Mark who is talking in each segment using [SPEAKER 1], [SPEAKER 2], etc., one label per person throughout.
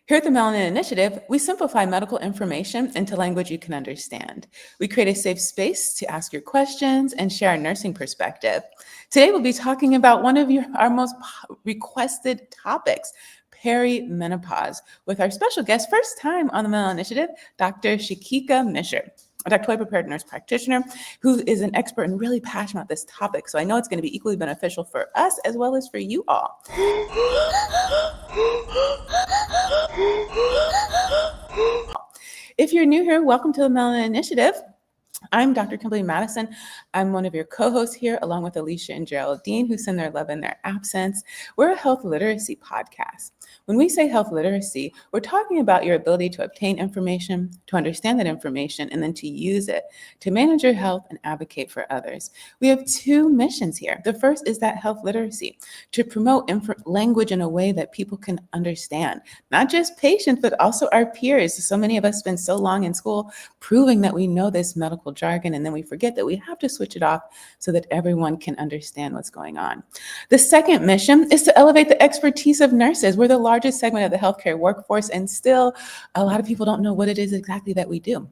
[SPEAKER 1] Here at the Melanin Initiative, we simplify medical information into language you can understand. We create a safe space to ask your questions and share our nursing perspective. Today, we'll be talking about one of our most requested topics, perimenopause, with our special guest, first time on the Melanin Initiative, Dr. Shakika Misher, a doctorally prepared nurse practitioner who is an expert and really passionate about this topic. So I know it's going to be equally beneficial for us as well as for you all. If you're new here, welcome to the Melanin Initiative. I'm Dr. Kimberly Madison. I'm one of your co-hosts here, along with Alicia and Geraldine, who send their love in their absence. We're a health literacy podcast. When we say health literacy, we're talking about your ability to obtain information, to understand that information, and then to use it to manage your health and advocate for others. We have two missions here. The first is that health literacy, to promote language in a way that people can understand, not just patients, but also our peers. So many of us spend so long in school proving that we know this medical jargon, and then we forget that we have to switch it off so that everyone can understand what's going on. The second mission is to elevate the expertise of nurses. We're the largest segment of the healthcare workforce, and still a lot of people don't know what it is exactly that we do.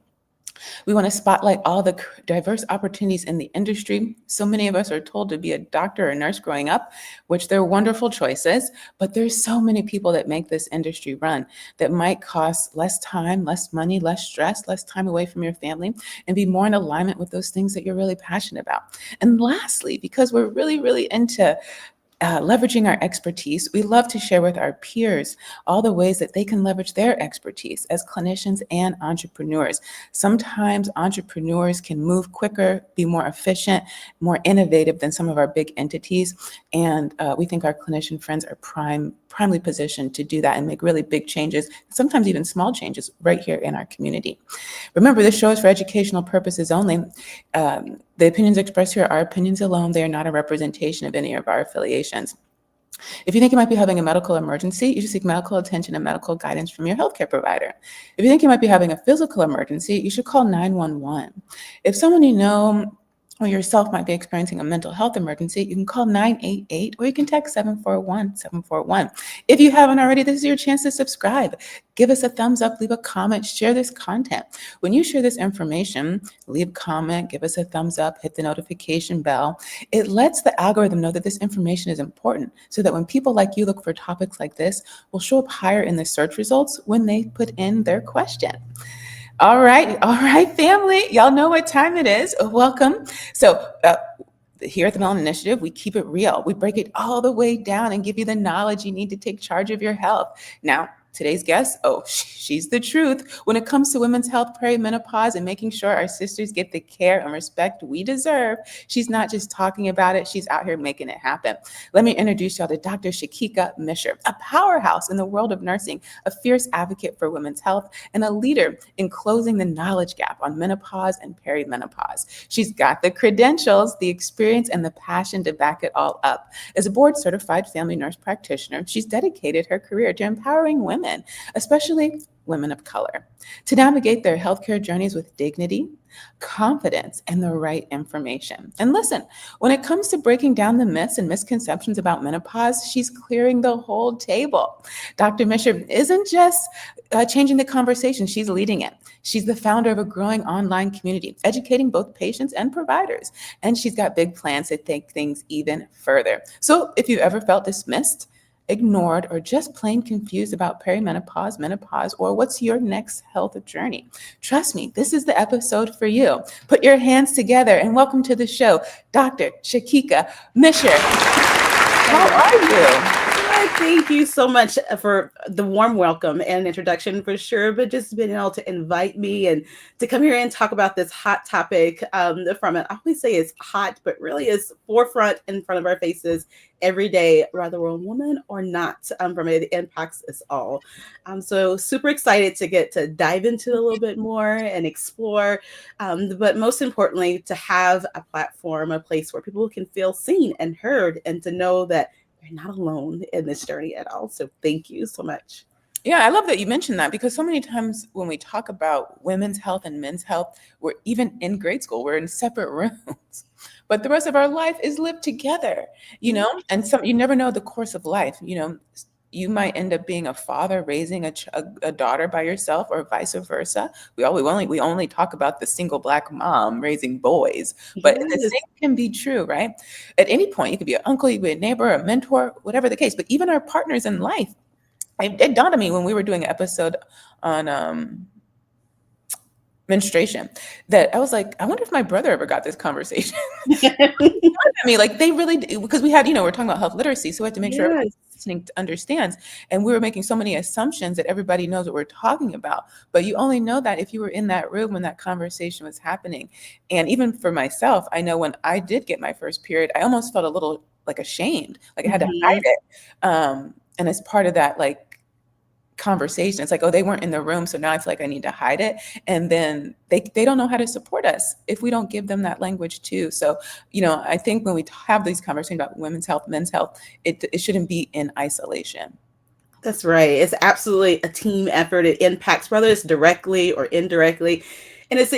[SPEAKER 1] We want to spotlight all the diverse opportunities in the industry. So many of us are told to be a doctor or a nurse growing up, which they're wonderful choices, but there's so many people that make this industry run that might cost less time, less money, less stress, less time away from your family, and be more in alignment with those things that you're really passionate about. And lastly, because we're really into leveraging our expertise, we love to share with our peers all the ways that they can leverage their expertise as clinicians and entrepreneurs. Sometimes entrepreneurs can move quicker, be more efficient, more innovative than some of our big entities. And we think our clinician friends are primely positioned to do that and make really big changes, sometimes even small changes right here in our community. Remember, this show is for educational purposes only. The opinions expressed here are opinions alone. They are not a representation of any of our affiliations. If you think you might be having a medical emergency, you should seek medical attention and medical guidance from your healthcare provider. If you think you might be having a physical emergency, you should call 911. If someone you know or yourself might be experiencing a mental health emergency, you can call 988 or you can text 741-741. If you haven't already, this is your chance to subscribe. Give us a thumbs up, leave a comment, share this content. When you share this information, leave a comment, give us a thumbs up, hit the notification bell. It lets the algorithm know that this information is important so that when people like you look for topics like this, we'll show up higher in the search results when they put in their question. All right, family. Y'all know what time it is. Welcome. So here at the Melanin Initiative, we keep it real. We break it all the way down and give you the knowledge you need to take charge of your health. Now, today's guest, she's the truth when it comes to women's health, perimenopause, and making sure our sisters get the care and respect we deserve. She's not just talking about it, she's out here making it happen. Let me introduce y'all to Dr. Shakika Misher, a powerhouse in the world of nursing, a fierce advocate for women's health, and a leader in closing the knowledge gap on menopause and perimenopause. She's got the credentials, the experience, and the passion to back it all up. As a board-certified family nurse practitioner, she's dedicated her career to empowering women, especially women of color, to navigate their healthcare journeys with dignity, confidence, and the right information. And listen, when it comes to breaking down the myths and misconceptions about menopause, she's clearing the whole table. Dr. Misher isn't just changing the conversation, she's leading it. She's the founder of a growing online community, educating both patients and providers. And she's got big plans to take things even further. So if you've ever felt dismissed, ignored, or just plain confused about perimenopause, menopause, or what's your next health journey, trust me, this is the episode for you. Put your hands together and welcome to the show, Dr. Shakika Misher. How are you?
[SPEAKER 2] Thank you so much for the warm welcome and introduction for sure, but just being able to invite me and to come here and talk about this hot topic from it. I always say it's hot, but really is forefront in front of our faces every day, whether we're a woman or not, from it impacts us all. So super excited to get to dive into it a little bit more and explore, but most importantly, to have a platform, a place where people can feel seen and heard and to know that you're not alone in this journey at all. So thank you so much.
[SPEAKER 1] Yeah, I love that you mentioned that because so many times when we talk about women's health and men's health, we're even in grade school, we're in separate rooms, but the rest of our life is lived together, and you never know the course of life, you might end up being a father raising a daughter by yourself, or vice versa. We only talk about the single Black mom raising boys, but the
[SPEAKER 2] Yes.
[SPEAKER 1] same can be true, right? At any point, you could be an uncle, you could be a neighbor, a mentor, whatever the case. But even our partners in life, it dawned on me when we were doing an episode on menstruation, that I was like, I wonder if my brother ever got this conversation. I mean, like they really do, because we had, we're talking about health literacy, so we have to make sure everybody
[SPEAKER 2] Yes.
[SPEAKER 1] listening understands. And we were making so many assumptions that everybody knows what we're talking about, but you only know that if you were in that room when that conversation was happening. And even for myself, I know when I did get my first period, I almost felt a little like ashamed, like I had to hide
[SPEAKER 2] Mhm.
[SPEAKER 1] it. And as part of that, like conversation, it's like, oh, they weren't in the room, so now I feel like I need to hide it. And then they don't know how to support us if we don't give them that language too. So I think when we have these conversations about women's health, men's health, it shouldn't be in isolation.
[SPEAKER 2] That's right. It's absolutely a team effort. It impacts whether it's directly or indirectly. And it's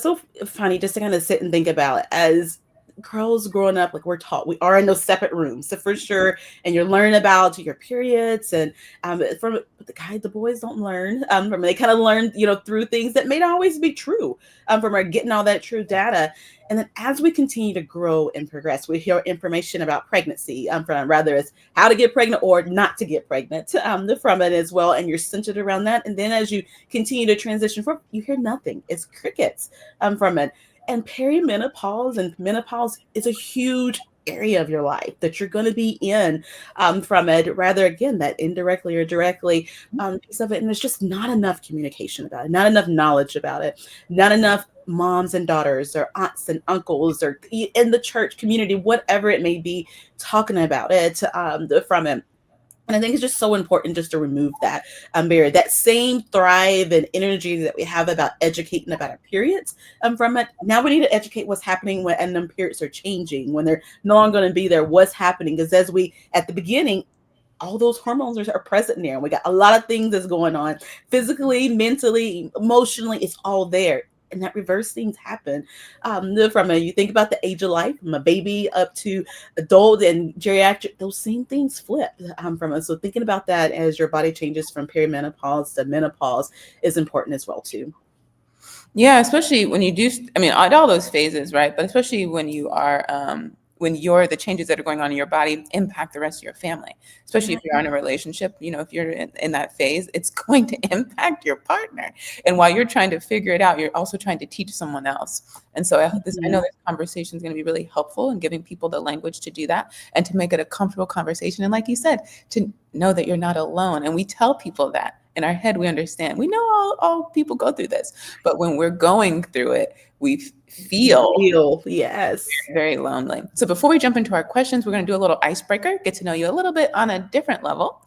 [SPEAKER 2] so funny just to kind of sit and think about as girls growing up, like we're taught, we are in those separate rooms. So for sure. And you're learning about your periods and from the boys don't learn from, they kind of learn, through things that may not always be true from our getting all that true data. And then as we continue to grow and progress, we hear information about pregnancy from rather as how to get pregnant or not to get pregnant from it as well. And you're centered around that. And then as you continue to transition from, you hear nothing. It's crickets from it. And perimenopause and menopause is a huge area of your life that you're going to be in from it, rather again, that indirectly or directly piece of it. And there's just not enough communication about it, not enough knowledge about it, not enough moms and daughters or aunts and uncles or in the church community, whatever it may be, talking about it from it. And I think it's just so important just to remove that barrier, that same thrive and energy that we have about educating about our periods from it. Now we need to educate what's happening when and them periods are changing, when they're no longer going to be there, what's happening. Because as we at the beginning, all those hormones are present there. And we got a lot of things that's going on physically, mentally, emotionally. It's all there. And that reverse things happen from you think about the age of life, from a baby up to adult and geriatric, those same things flip from us. So thinking about that as your body changes from perimenopause to menopause is important as well too.
[SPEAKER 1] Yeah, especially when you do, I mean, at all those phases, right? But especially when the changes that are going on in your body impact the rest of your family, especially
[SPEAKER 2] Yeah.
[SPEAKER 1] if you're in a relationship, if you're in that phase, it's going to impact your partner. And while you're trying to figure it out, you're also trying to teach someone else. And so I know
[SPEAKER 2] Mhm.
[SPEAKER 1] this conversation is going to be really helpful in giving people the language to do that and to make it a comfortable conversation. And like you said, to know that you're not alone. And we tell people that in our head, we understand. We know all people go through this, but when we're going through it, we
[SPEAKER 2] You
[SPEAKER 1] feel
[SPEAKER 2] feel, yes.
[SPEAKER 1] very lonely. So before we jump into our questions, we're going to do a little icebreaker, get to know you a little bit on a different level.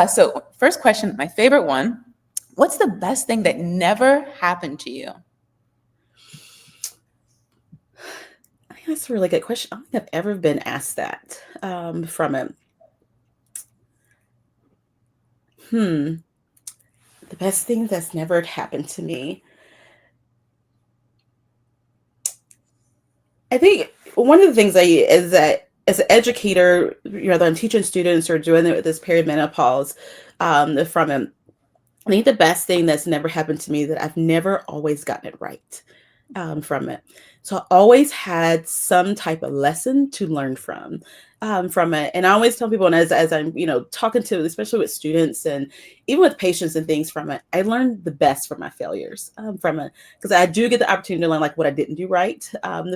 [SPEAKER 1] So first question, my favorite one. What's the best thing that never happened to you?
[SPEAKER 2] I think that's a really good question. I don't think I've ever been asked that from him. Hmm. The best thing that's never happened to me. I think one of the things is that as an educator, that I'm teaching students or doing it with this perimenopause from him, I think the best thing that's never happened to me that I've never always gotten it right from it. So I always had some type of lesson to learn from it. And I always tell people, and as I'm, talking to, especially with students and even with patients and things from it, I learned the best from my failures from it because I do get the opportunity to learn like what I didn't do right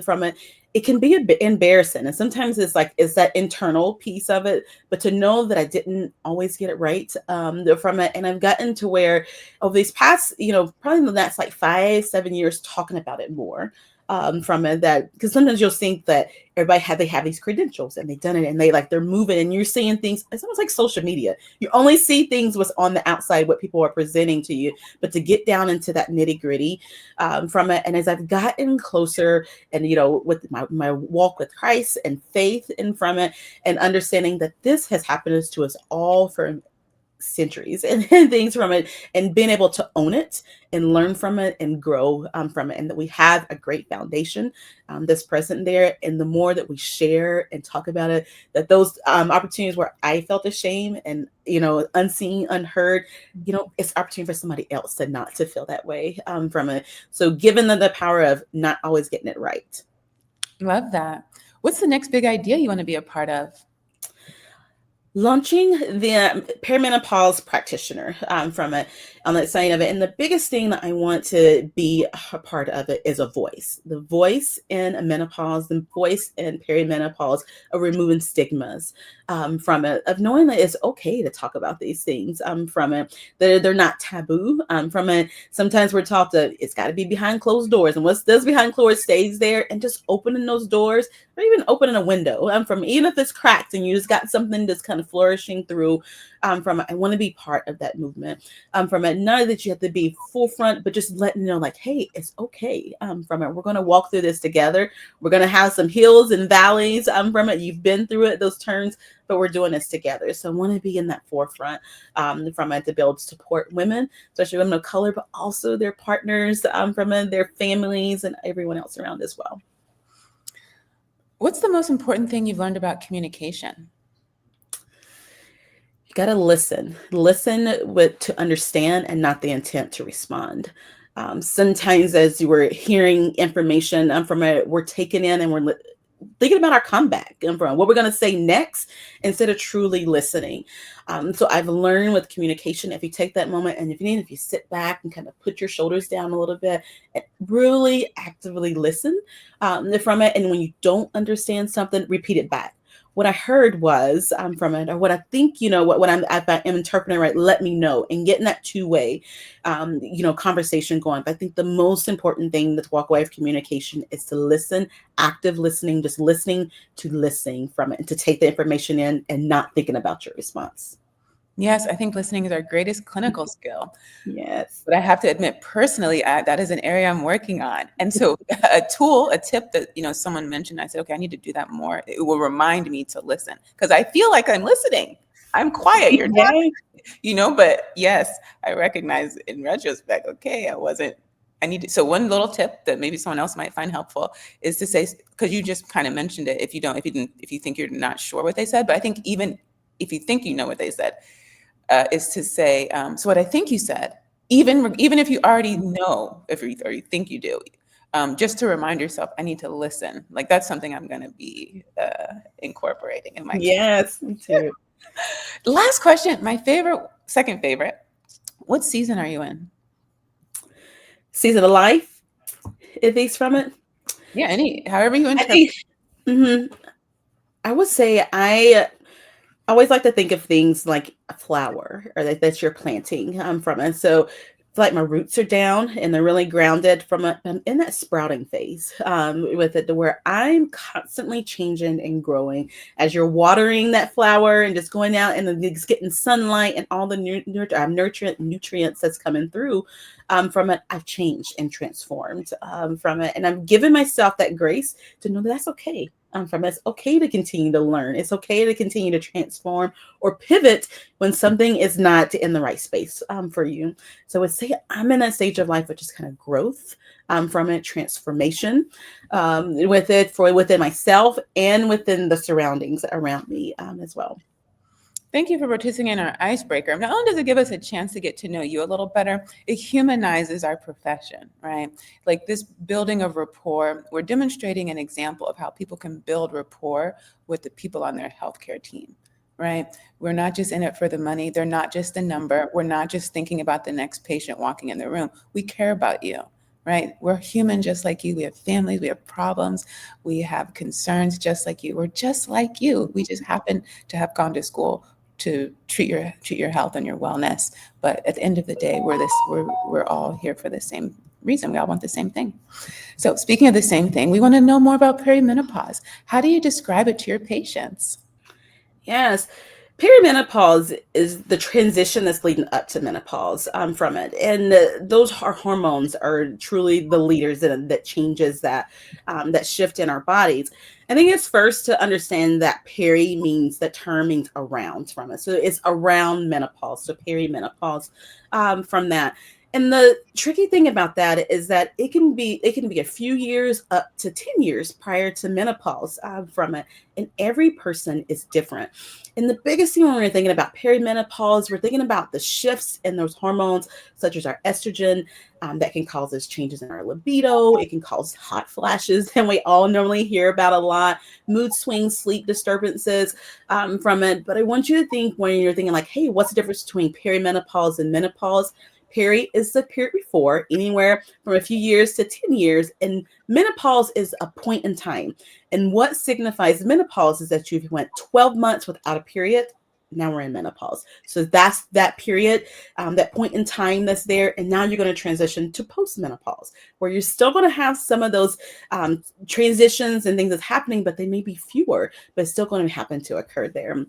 [SPEAKER 2] from it. It can be a bit embarrassing, and sometimes it's that internal piece of it. But to know that I didn't always get it right from it, and I've gotten to where over these past, probably in the last like 5-7 years, talking about it more from it, that because sometimes you'll think that they have these credentials and they've done it and they're moving and you're seeing things. It's almost like social media. You only see things what's on the outside, what people are presenting to you, but to get down into that nitty gritty from it. And as I've gotten closer and, with my walk with Christ and faith and from it and understanding that this has happened to us all for centuries and things from it, and being able to own it and learn from it and grow from it, and that we have a great foundation that's present there. And the more that we share and talk about it, that those opportunities where I felt ashamed and, unseen, unheard, it's opportunity for somebody else to not to feel that way from it. So given them the power of not always getting it right.
[SPEAKER 1] Love that. What's the next big idea you want to be a part of?
[SPEAKER 2] Launching the perimenopause practitioner from it on that side of it. And the biggest thing that I want to be a part of it is a voice. The voice in a menopause, the voice in perimenopause, of removing stigmas from it, of knowing that it's okay to talk about these things from it. They're not taboo from it. Sometimes we're taught that it's got to be behind closed doors, and what's does behind closed stays there. And just opening those doors, or even opening a window from, even if it's cracked and you just got something that's kind of flourishing through from, I want to be part of that movement from it. None that you have to be full front, but just letting you know, like, hey, it's okay from it. We're going to walk through this together. We're going to have some hills and valleys from it. You've been through it, those turns, but we're doing this together. So I want to be in that forefront from it, to build support women, especially women of color, but also their partners from it, their families, and everyone else around as well.
[SPEAKER 1] What's the most important thing you've learned about communication?
[SPEAKER 2] You got to listen to understand, and not the intent to respond. Sometimes as you were hearing information from it, we're taking in and we're thinking about our comeback and from what we're going to say next, instead of truly listening. So I've learned with communication, if you take that moment, and if you sit back and kind of put your shoulders down a little bit and really actively listen from it. And when you don't understand something, repeat it back. What I heard was from it, or what I think, what I'm interpreting right, let me know, and getting that two-way, conversation going. But I think the most important thing to walk away of communication is to listen, active listening, just listening to listening from it, and to take the information in and not thinking about your response.
[SPEAKER 1] Yes, I think listening is our greatest clinical skill.
[SPEAKER 2] Yes.
[SPEAKER 1] But I have to admit, personally, that is an area I'm working on. And so a tip that, someone mentioned, I said, okay, I need to do that more. It will remind me to listen, because I feel like I'm listening. I'm quiet. You're talking, but yes, I recognize in retrospect, okay, so one little tip that maybe someone else might find helpful is to say, because you just kind of mentioned it, if you think you're not sure what they said, but I think even if you think you know what they said, is to say, so what I think you said, even if you already know, or you think you do, just to remind yourself, I need to listen. Like, that's something I'm going to be incorporating in my
[SPEAKER 2] Yes, me too.
[SPEAKER 1] Last question, my second favorite. What season are you in?
[SPEAKER 2] Season of life, at least from it.
[SPEAKER 1] Yeah, however you
[SPEAKER 2] I
[SPEAKER 1] interpret.
[SPEAKER 2] think, I would say I always like to think of things like a flower, or that you're planting from it. So it's like my roots are down and they're really grounded I'm in that sprouting phase with it, to where I'm constantly changing and growing as you're watering that flower and just going out and then it's getting sunlight and all the nutrients that's coming through from it. I've changed and transformed from it, and I'm giving myself that grace to know that that's okay. From it. It's okay to continue to learn. It's okay to continue to transform or pivot when something is not in the right space for you. So I would say I'm in that stage of life, which is kind of growth from it, transformation within myself and within the surroundings around me as well.
[SPEAKER 1] Thank you for participating in our icebreaker. Not only does it give us a chance to get to know you a little better, it humanizes our profession, right? Like this building of rapport, we're demonstrating an example of how people can build rapport with the people on their healthcare team, right? We're not just in it for the money. They're not just a number. We're not just thinking about the next patient walking in the room. We care about you, right? We're human just like you. We have families, we have problems, we have concerns just like you. We're just like you. We just happen to have gone to school to treat your health and your wellness. But at the end of the day, we're all here for the same reason. We all want the same thing. So speaking of the same thing, we want to know more about perimenopause. How do you describe it to your patients?
[SPEAKER 2] Yes. Perimenopause is the transition that's leading up to menopause from it, and those hormones are truly the leaders that changes that shift in our bodies. I think it's first to understand that peri means the term means around from it, so it's around menopause, so perimenopause from that. And the tricky thing about that is that it can be a few years up to 10 years prior to menopause from it, and every person is different. And the biggest thing when we're thinking about perimenopause, we're thinking about the shifts in those hormones, such as our estrogen, that can cause us changes in our libido. It can cause hot flashes, and we all normally hear about a lot, mood swings, sleep disturbances from it. But I want you to think when you're thinking like, hey, what's the difference between perimenopause and menopause? Peri is the period before, anywhere from a few years to 10 years, and menopause is a point in time. And what signifies menopause is that you went 12 months without a period. Now we're in menopause. So that's that period, that point in time that's there. And now you're going to transition to postmenopause, where you're still going to have some of those transitions and things that's happening, but they may be fewer, but it's still going to happen to occur there.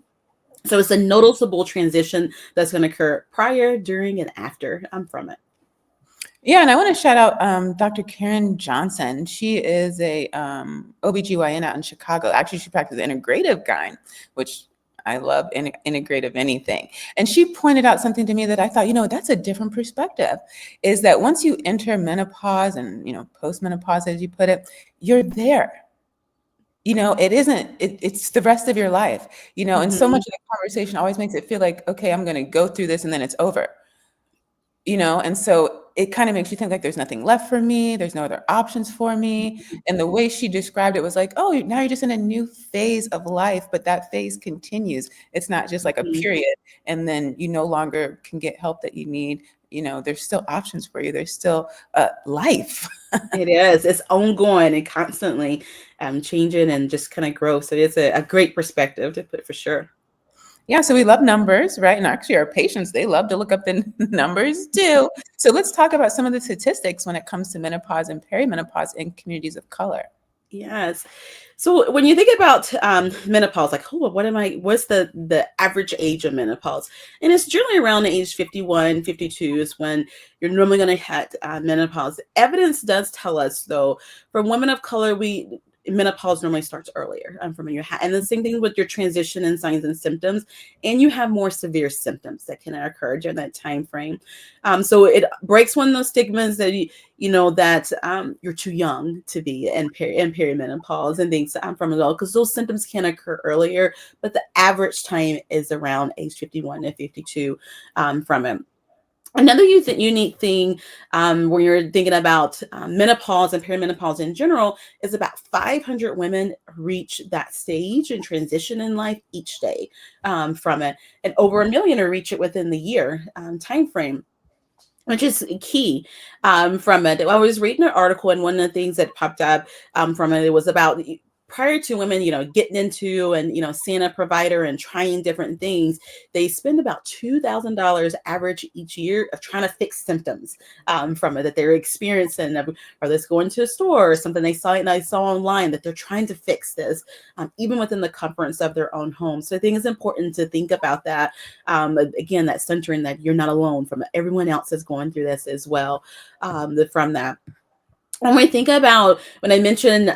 [SPEAKER 2] So it's a noticeable transition that's going to occur prior, during, and after from it.
[SPEAKER 1] Yeah, and I want to shout out Dr. Karen Johnson. She is a OBGYN out in Chicago. Actually, she practices integrative gyne, which I love integrative anything. And she pointed out something to me that I thought, that's a different perspective, is that once you enter menopause and, postmenopause, as you put it, you're there. It isn't, it's the rest of your life, and so much
[SPEAKER 2] Mhm.
[SPEAKER 1] of the conversation always makes it feel like, okay, I'm going to go through this and then it's over. And so it kind of makes you think like there's nothing left for me, there's no other options for me. And the way she described it was like, oh, now you're just in a new phase of life, but that phase continues. It's not just like a
[SPEAKER 2] Mhm.
[SPEAKER 1] period and then you no longer can get help that you need. There's still options for you, there's still life.
[SPEAKER 2] It is. It's ongoing and constantly changing and just kind of growth. So it's a great perspective to put for sure.
[SPEAKER 1] Yeah, so we love numbers, right? And actually, our patients, they love to look up the numbers too. So let's talk about some of the statistics when it comes to menopause and perimenopause in communities of color.
[SPEAKER 2] Yes. So when you think about menopause, like, oh, what's the average age of menopause? And it's generally around age 51, 52 is when you're normally going to hit menopause. Evidence does tell us, though, for women of color, menopause normally starts earlier from your and the same thing with your transition and signs and symptoms, and you have more severe symptoms that can occur during that time frame. So it breaks one of those stigmas that that you're too young to be in perimenopause and things from it all, because those symptoms can occur earlier, but the average time is around age 51 to 52 from it. Another unique thing when you're thinking about menopause and perimenopause in general is about 500 women reach that stage and transition in life each day from it, and over 1 million are reach it within the year time frame, which is key from it. I was reading an article, and one of the things that popped up from it was about prior to women, getting into and seeing a provider and trying different things, they spend about $2,000 average each year of trying to fix symptoms from it that they're experiencing, or that's going to a store or something they saw online that they're trying to fix this, even within the comforts of their own home. So I think it's important to think about that again, that centering that you're not alone, from everyone else is going through this as well from that. When we think about, when I mentioned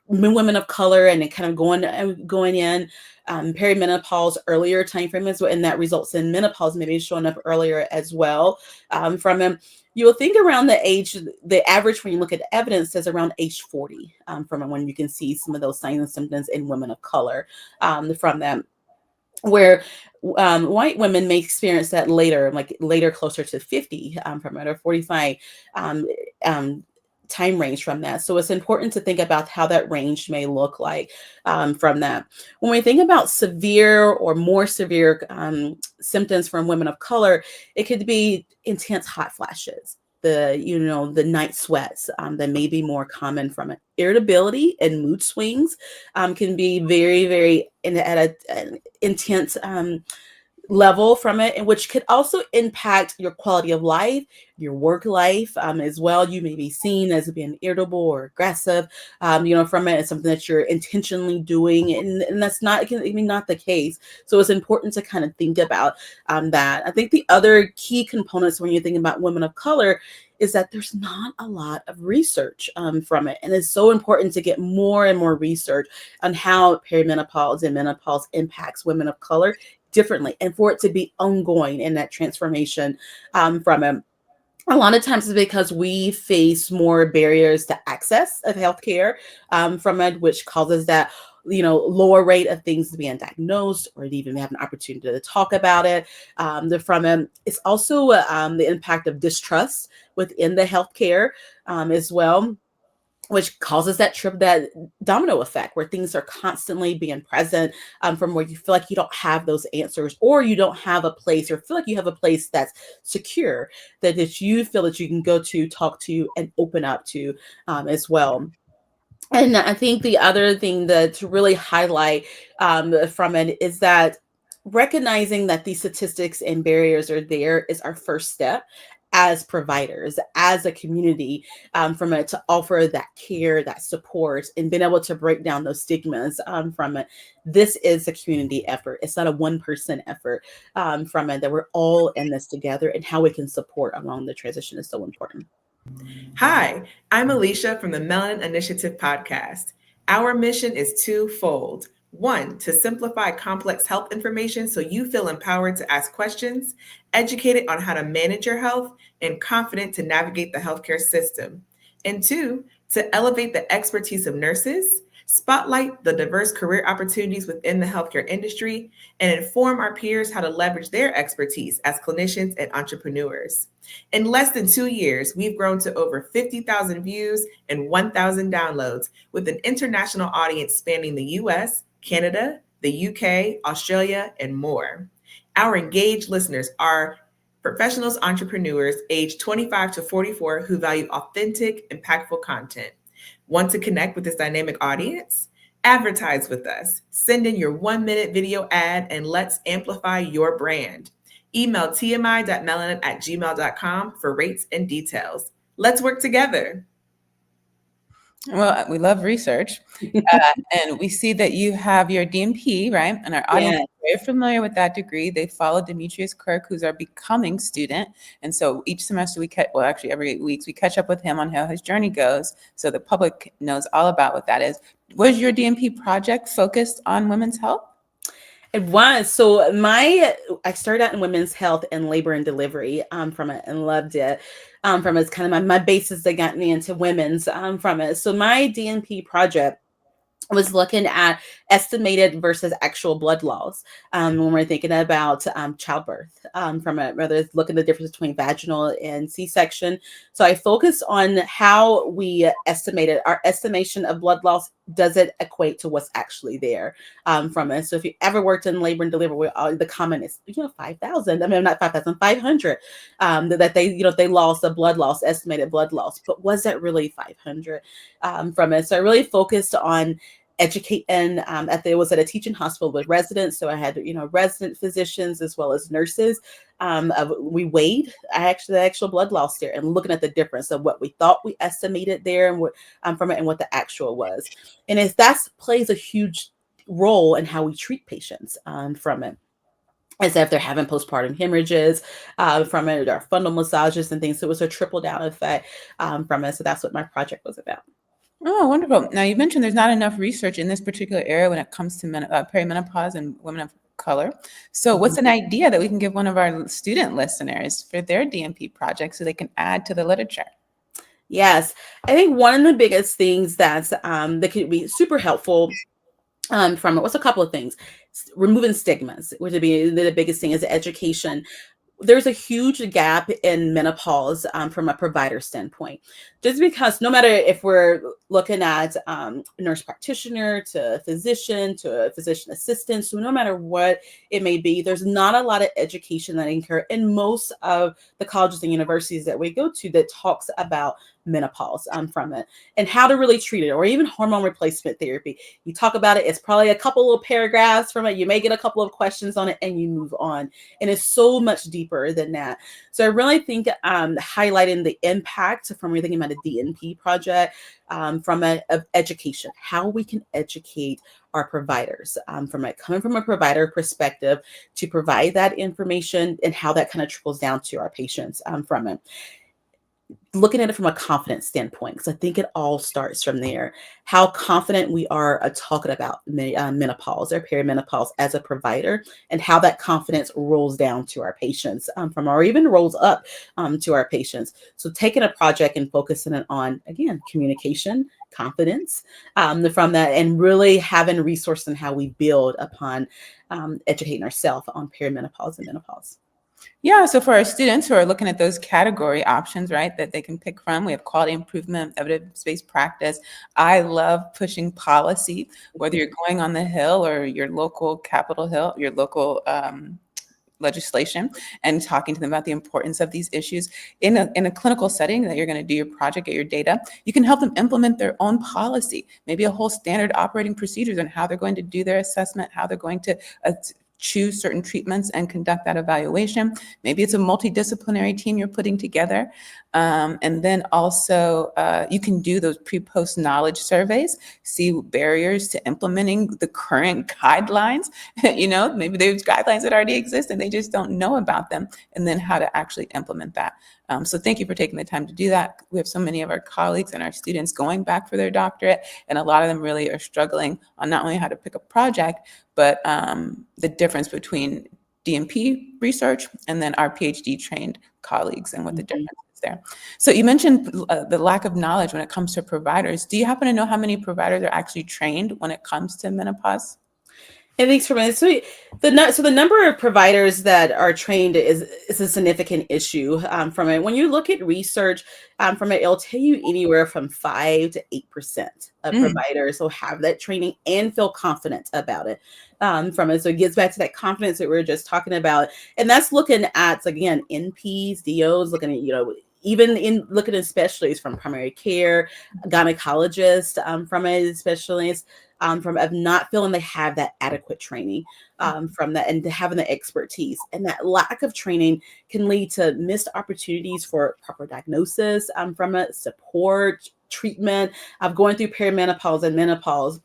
[SPEAKER 2] women of color and it kind of going in perimenopause earlier time frame as well, and that results in menopause maybe showing up earlier as well from them. You will think around the average when you look at the evidence says around age 40 from when you can see some of those signs and symptoms in women of color from them, where white women may experience that later, like later closer to 50 from it, or 45 um, um, time range from that. So it's important to think about how that range may look like from that. When we think about severe or more severe symptoms from women of color, it could be intense hot flashes, the night sweats that may be more common from it. Irritability and mood swings can be very, very at an intense level from it, and which could also impact your quality of life, your work life as well. You may be seen as being irritable or aggressive, from it. It's something that you're intentionally doing, and that's not, I mean, not the case. So it's important to kind of think about that. I think the other key components when you're thinking about women of color is that there's not a lot of research from it. And it's so important to get more and more research on how perimenopause and menopause impacts women of color differently, and for it to be ongoing in that transformation from a lot of times it's because we face more barriers to access of healthcare from it, which causes that lower rate of things being diagnosed or to even have an opportunity to talk about it. From it, it's also the impact of distrust within the healthcare as well, which causes that domino effect where things are constantly being present from where you feel like you don't have those answers, or you don't have a place, or feel like you have a place that's secure, that you feel that you can go to, talk to, and open up to as well. And I think the other thing that to really highlight from it is that recognizing that these statistics and barriers are there is our first step as providers, as a community, from it to offer that care, that support, and being able to break down those stigmas from it. This is a community effort. It's not a one-person effort from it, that we're all in this together, and how we can support along the transition is so important.
[SPEAKER 3] Hi, I'm Alicia from the Melanin Initiative podcast. Our mission is twofold. One, to simplify complex health information so you feel empowered to ask questions, educated on how to manage your health, and confident to navigate the healthcare system. And two, to elevate the expertise of nurses, spotlight the diverse career opportunities within the healthcare industry, and inform our peers how to leverage their expertise as clinicians and entrepreneurs. In less than 2 years, we've grown to over 50,000 views and 1,000 downloads, with an international audience spanning the US, Canada, the UK, Australia, and more. Our engaged listeners are professionals, entrepreneurs aged 25 to 44 who value authentic, impactful content. Want to connect with this dynamic audience? Advertise with us. Send in your 1-minute video ad and let's amplify your brand. Email tmi.melanin@gmail.com for rates and details. Let's work together.
[SPEAKER 1] Well, we love research. And we see that you have your DMP, right? And our audience
[SPEAKER 2] Yeah.
[SPEAKER 1] is very familiar with that degree. They follow Demetrius Kirk, who's our becoming student. And so each semester actually every 8 weeks, we catch up with him on how his journey goes. So the public knows all about what that is. Was your DMP project focused on women's health?
[SPEAKER 2] It was. So I started out in women's health and labor and delivery from it, and loved it. From it's kind of my basis that got me into women's from it. So my DNP project was looking at estimated versus actual blood loss when we're thinking about childbirth from it, rather looking at the difference between vaginal and C-section. So I focused on how we estimated our estimation of blood loss. Does it equate to what's actually there from it? So if you ever worked in labor and delivery, the comment is 5,000. I mean, not 5,000, 500 that they lost a blood loss, estimated blood loss, but was that really 500 from it? So I really focused on educating there was at a teaching hospital with residents, so I had resident physicians as well as nurses. We weighed the actual blood loss there, and looking at the difference of what we thought we estimated there, and what from it, and what the actual was. And that plays a huge role in how we treat patients from it, as if they're having postpartum hemorrhages from it, or fundal massages and things. So it was a triple down effect from it. So that's what my project was about.
[SPEAKER 1] Oh, wonderful. Now, you mentioned there's not enough research in this particular area when it comes to perimenopause and women of color. So what's an idea that we can give one of our student listeners for their DMP project so they can add to the literature?
[SPEAKER 2] Yes, I think one of the biggest things that could be super helpful from it was a couple of things. Removing stigmas, which would be the biggest thing, is education. There's a huge gap in menopause from a provider standpoint, just because no matter if we're looking at nurse practitioner to a physician assistant, so no matter what it may be, there's not a lot of education that occur in most of the colleges and universities that we go to that talks about menopause from it, and how to really treat it, or even hormone replacement therapy. You talk about it, it's probably a couple of paragraphs from it. You may get a couple of questions on it and you move on. And it's so much deeper than that. So I really think highlighting the impact from when you're thinking about a DNP project, from of education, how we can educate our providers, coming from a provider perspective, to provide that information and how that kind of trickles down to our patients from it. Looking at it from a confidence standpoint, because I think it all starts from there. How confident we are talking about menopause or perimenopause as a provider, and how that confidence rolls down to our patients or even rolls up to our patients. So taking a project and focusing it on, again, communication, confidence from that, and really having resources in how we build upon educating ourselves on perimenopause and menopause.
[SPEAKER 1] Yeah, so for our students who are looking at those category options, right, that they can pick from, we have quality improvement, evidence-based practice. I love pushing policy, whether you're going on the Hill or your local Capitol Hill, your local legislation, and talking to them about the importance of these issues in a clinical setting that you're going to do your project, get your data. You can help them implement their own policy, maybe a whole standard operating procedures on how they're going to do their assessment, how they're going to choose certain treatments and conduct that evaluation. Maybe it's a multidisciplinary team you're putting together. And then also you can do those pre-post knowledge surveys, see barriers to implementing the current guidelines. Maybe there's guidelines that already exist and they just don't know about them, and then how to actually implement that. So thank you for taking the time to do that. We have so many of our colleagues and our students going back for their doctorate, and a lot of them really are struggling on not only how to pick a project, but the difference between DNP research and then our PhD trained colleagues and what the difference is there. So you mentioned the lack of knowledge when it comes to providers. Do you happen to know how many providers are actually trained when it comes to menopause?
[SPEAKER 2] And thanks for that. So the number of providers that are trained is a significant issue from it. When you look at research from it, it'll tell you anywhere from 5 to 8% of providers will have that training and feel confident about it from it. So it gets back to that confidence that we were just talking about. And that's looking at, again, NPs, DOs, looking at, even in looking at specialties from primary care, gynecologists from a specialist, from of not feeling they have that adequate training from that, and having the expertise. And that lack of training can lead to missed opportunities for proper diagnosis from it, support, treatment of going through perimenopause and menopause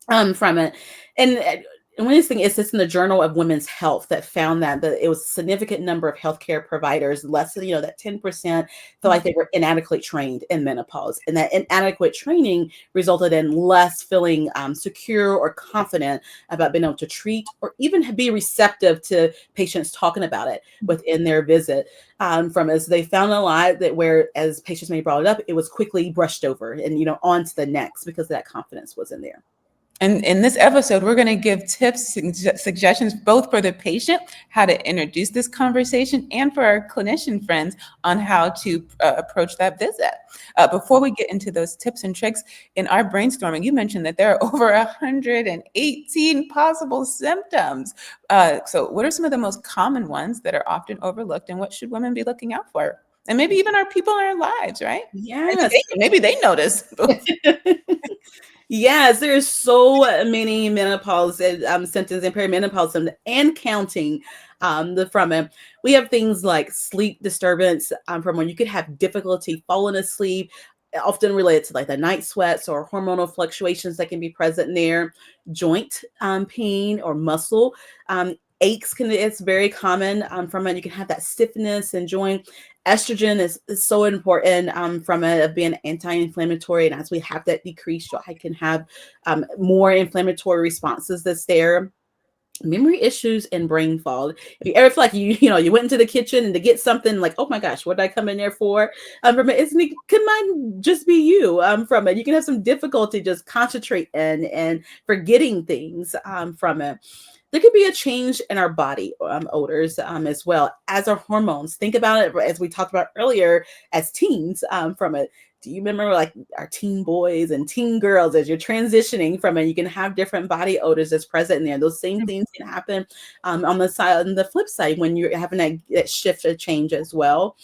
[SPEAKER 2] from it. And one of these things is this in the Journal of Women's Health that found that it was a significant number of healthcare providers, less than, that 10% felt like they were inadequately trained in menopause. And that inadequate training resulted in less feeling secure or confident about being able to treat or even be receptive to patients talking about it within their visit. From as they found a lot that where as patients may brought it up, it was quickly brushed over and, on to the next because that confidence wasn't there.
[SPEAKER 1] And in this episode, we're going to give tips, suggestions, both for the patient, how to introduce this conversation, and for our clinician friends on how to approach that visit. Before we get into those tips and tricks, in our brainstorming, you mentioned that there are over 118 possible symptoms. So what are some of the most common ones that are often overlooked, and what should women be looking out for? And maybe even our people in our lives, right?
[SPEAKER 2] Yes.
[SPEAKER 1] Maybe they notice.
[SPEAKER 2] Yes, there's so many menopause symptoms and perimenopause symptoms and counting from it. We have things like sleep disturbance from when you could have difficulty falling asleep, often related to like the night sweats or hormonal fluctuations that can be present there, joint pain or muscle aches it's very common from it. You can have that stiffness and joint. Estrogen is so important from it of being anti-inflammatory, and as we have that decrease, I can have more inflammatory responses that's there. Memory issues and brain fog. If you ever feel like you went into the kitchen and to get something like, oh my gosh, what did I come in there for? From it, could mine just be you? From it, you can have some difficulty just concentrating and forgetting things from it. There could be a change in our body odors as well as our hormones. Think about it as we talked about earlier as teens from it. Do you remember like our teen boys and teen girls as you're transitioning from it? You can have different body odors that's present in there. Those same things can happen on the flip side when you're having that shift or change as well.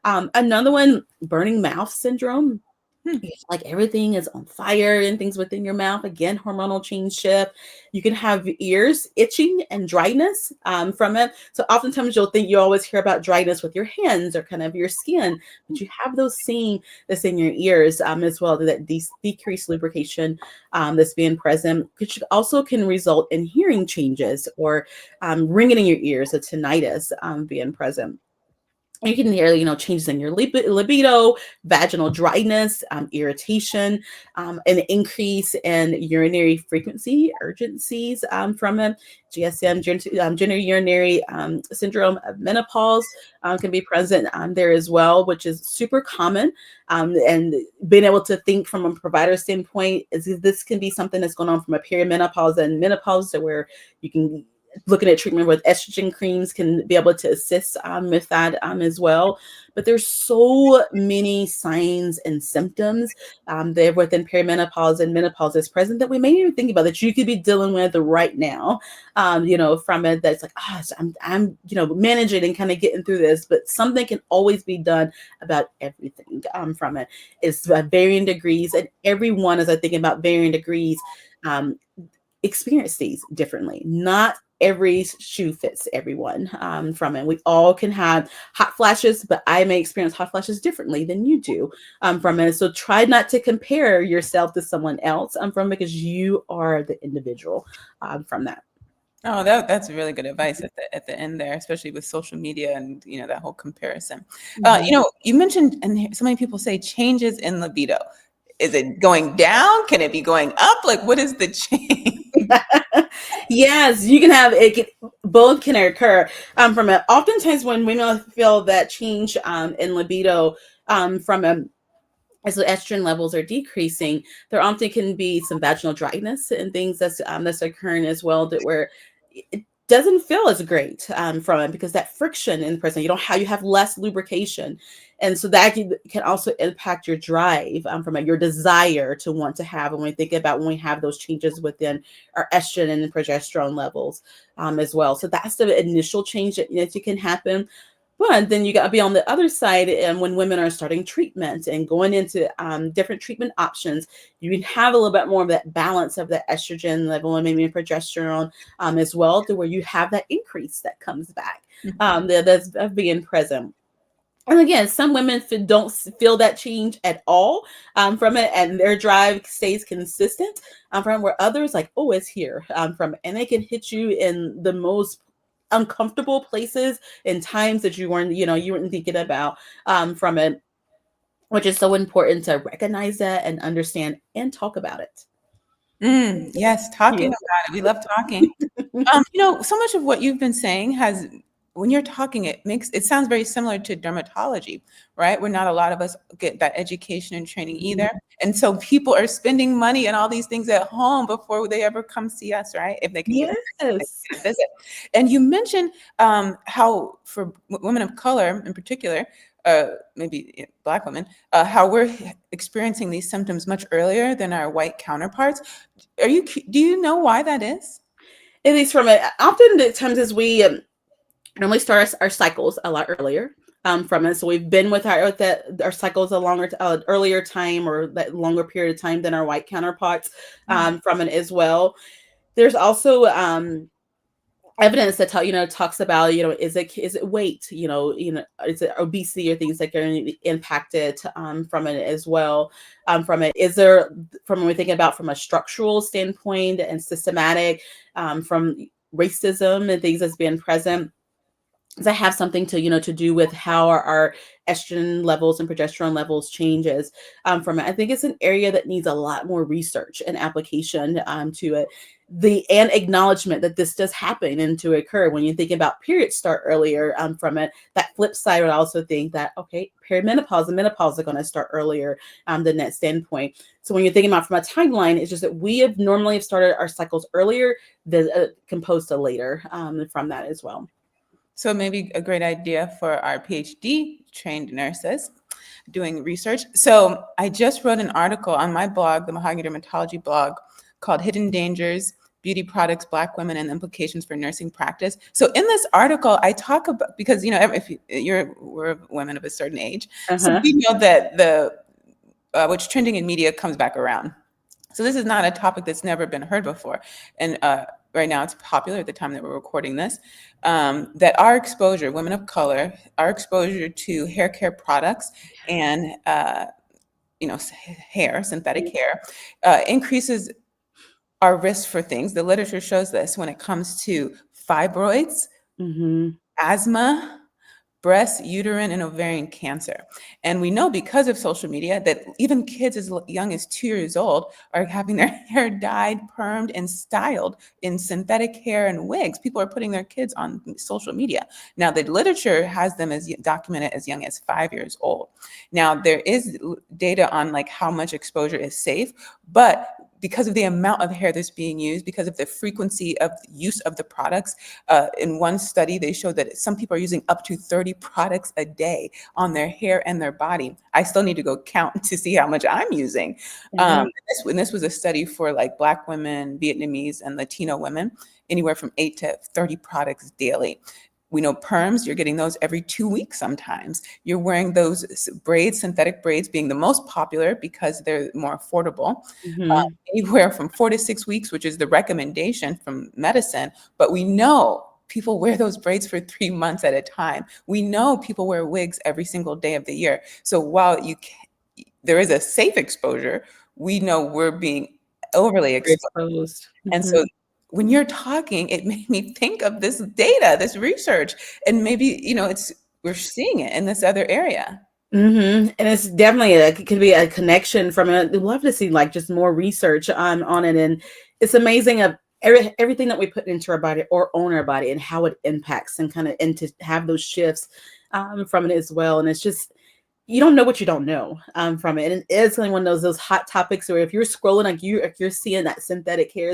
[SPEAKER 2] Another one, burning mouth syndrome.
[SPEAKER 1] Hmm.
[SPEAKER 2] It's like everything is on fire and things within your mouth. Again, hormonal change shift. You can have ears itching and dryness from it. So oftentimes you'll think you always hear about dryness with your hands or kind of your skin, but you have those same that's in your ears as well. That decreased lubrication that's being present, which also can result in hearing changes or ringing in your ears, a tinnitus being present. You can hear, changes in your libido, vaginal dryness, irritation, an increase in urinary frequency, urgencies from it. GSM, gender urinary syndrome of menopause can be present there as well, which is super common. And being able to think from a provider standpoint is this can be something that's going on from a perimenopause and menopause, to where you can looking at treatment with estrogen creams can be able to assist with that as well. But there's so many signs and symptoms there within perimenopause and menopause is present that we may even think about that you could be dealing with right now, from it, that's like, I'm managing and kind of getting through this, but something can always be done about everything from it. It's varying degrees, and everyone, as I think about varying degrees, experience these differently. Not every shoe fits everyone from it. We all can have hot flashes, but I may experience hot flashes differently than you do from it. So try not to compare yourself to someone else from because you are the individual from that.
[SPEAKER 1] Oh, that's really good advice at the end there, especially with social media and that whole comparison. You mentioned, and so many people say changes in libido. Is it going down? Can it be going up? Like, what is the change?
[SPEAKER 2] Yes, you can have it. Both can occur from it. Oftentimes, when women feel that change in libido from a as the estrogen levels are decreasing, there often can be some vaginal dryness and things that's occurring as well, that where it doesn't feel as great from it because that friction in the person, you have less lubrication, and so that can also impact your drive from it, your desire to want to have. And when we think about when we have those changes within our estrogen and progesterone levels as well, so that's the initial change that you can happen. But then you got to be on the other side, and when women are starting treatment and going into different treatment options, you can have a little bit more of that balance of the estrogen level and maybe progesterone as well, to where you have that increase that comes back that's being present. And again, some women don't feel that change at all from it, and their drive stays consistent from where others like, oh, it's here from, and they can hit you in the most uncomfortable places and times that you weren't thinking about from it, which is so important to recognize that and understand and talk about it.
[SPEAKER 1] Yes, talking
[SPEAKER 2] Yeah.
[SPEAKER 1] about it. We love talking. So much of what you've been saying when you're talking, it sounds very similar to dermatology, right? Where not a lot of us get that education and training either. And so people are spending money and all these things at home before they ever come see us, right? If they can get
[SPEAKER 2] Yes.
[SPEAKER 1] a visit. And you mentioned how for women of color in particular, maybe Black women, how we're experiencing these symptoms much earlier than our white counterparts. Do you know why that is?
[SPEAKER 2] It is from it. Often the times as we normally start our cycles a lot earlier from it. So we've been with our cycles a longer earlier time, or that longer period of time than our white counterparts from it as well. There's also evidence that talks about is it weight, is it obesity or things that are impacted from it as well. From it, is there, from when we think about from a structural standpoint and systematic, from racism and things that's been present, does that have something to do with how our estrogen levels and progesterone levels changes from it? I think it's an area that needs a lot more research and application to it. And acknowledgement that this does happen and to occur when you think about periods start earlier from it. That flip side would also think that, okay, perimenopause and menopause are going to start earlier than that standpoint. So when you're thinking about from a timeline, it's just that we have normally started our cycles earlier than composed to later from that as well.
[SPEAKER 1] So maybe a great idea for our PhD trained nurses doing research. So I just wrote an article on my blog, the Mahogany Dermatology blog, called Hidden Dangers beauty products, Black women, and implications for nursing practice. So in this article, I talk about, because, if we're women of a certain age, so we know that what's trending in media comes back around. So this is not a topic that's never been heard before. And right now it's popular at the time that we're recording this, that our exposure, women of color, our exposure to hair care products and, hair, synthetic hair, increases our risk for things. The literature shows this when it comes to fibroids, asthma, breast, uterine, and ovarian cancer. And we know because of social media that even kids as young as 2 years old are having their hair dyed, permed, and styled in synthetic hair and wigs. People are putting their kids on social media. Now, the literature has them as documented as young as 5 years old. Now, there is data on like how much exposure is safe, but because of the amount of hair that's being used, because of the frequency of use of the products, in one study, they showed that some people are using up to 30 products a day on their hair and their body. I still need to go count to see how much I'm using. This was a study for like Black women, Vietnamese, and Latino women, anywhere from 8 to 30 products daily. We know perms, you're getting those every 2 weeks sometimes. You're wearing those braids, synthetic braids being the most popular because they're more affordable. Anywhere from 4 to 6 weeks, which is the recommendation from medicine. But we know people wear those braids for 3 months at a time. We know people wear wigs every single day of the year. So while there is a safe exposure, we know we're being overly exposed. And so when you're talking, it made me think of this data, this research, and maybe, we're seeing it in this other area.
[SPEAKER 2] And it's definitely it could be a connection from it. I'd love to see like just more research on it. And it's amazing of everything that we put into our body or on our body and how it impacts and to have those shifts from it as well. And it's just, you don't know what you don't know from it. And it's like one of those hot topics where if you're scrolling, like you're seeing that synthetic hair,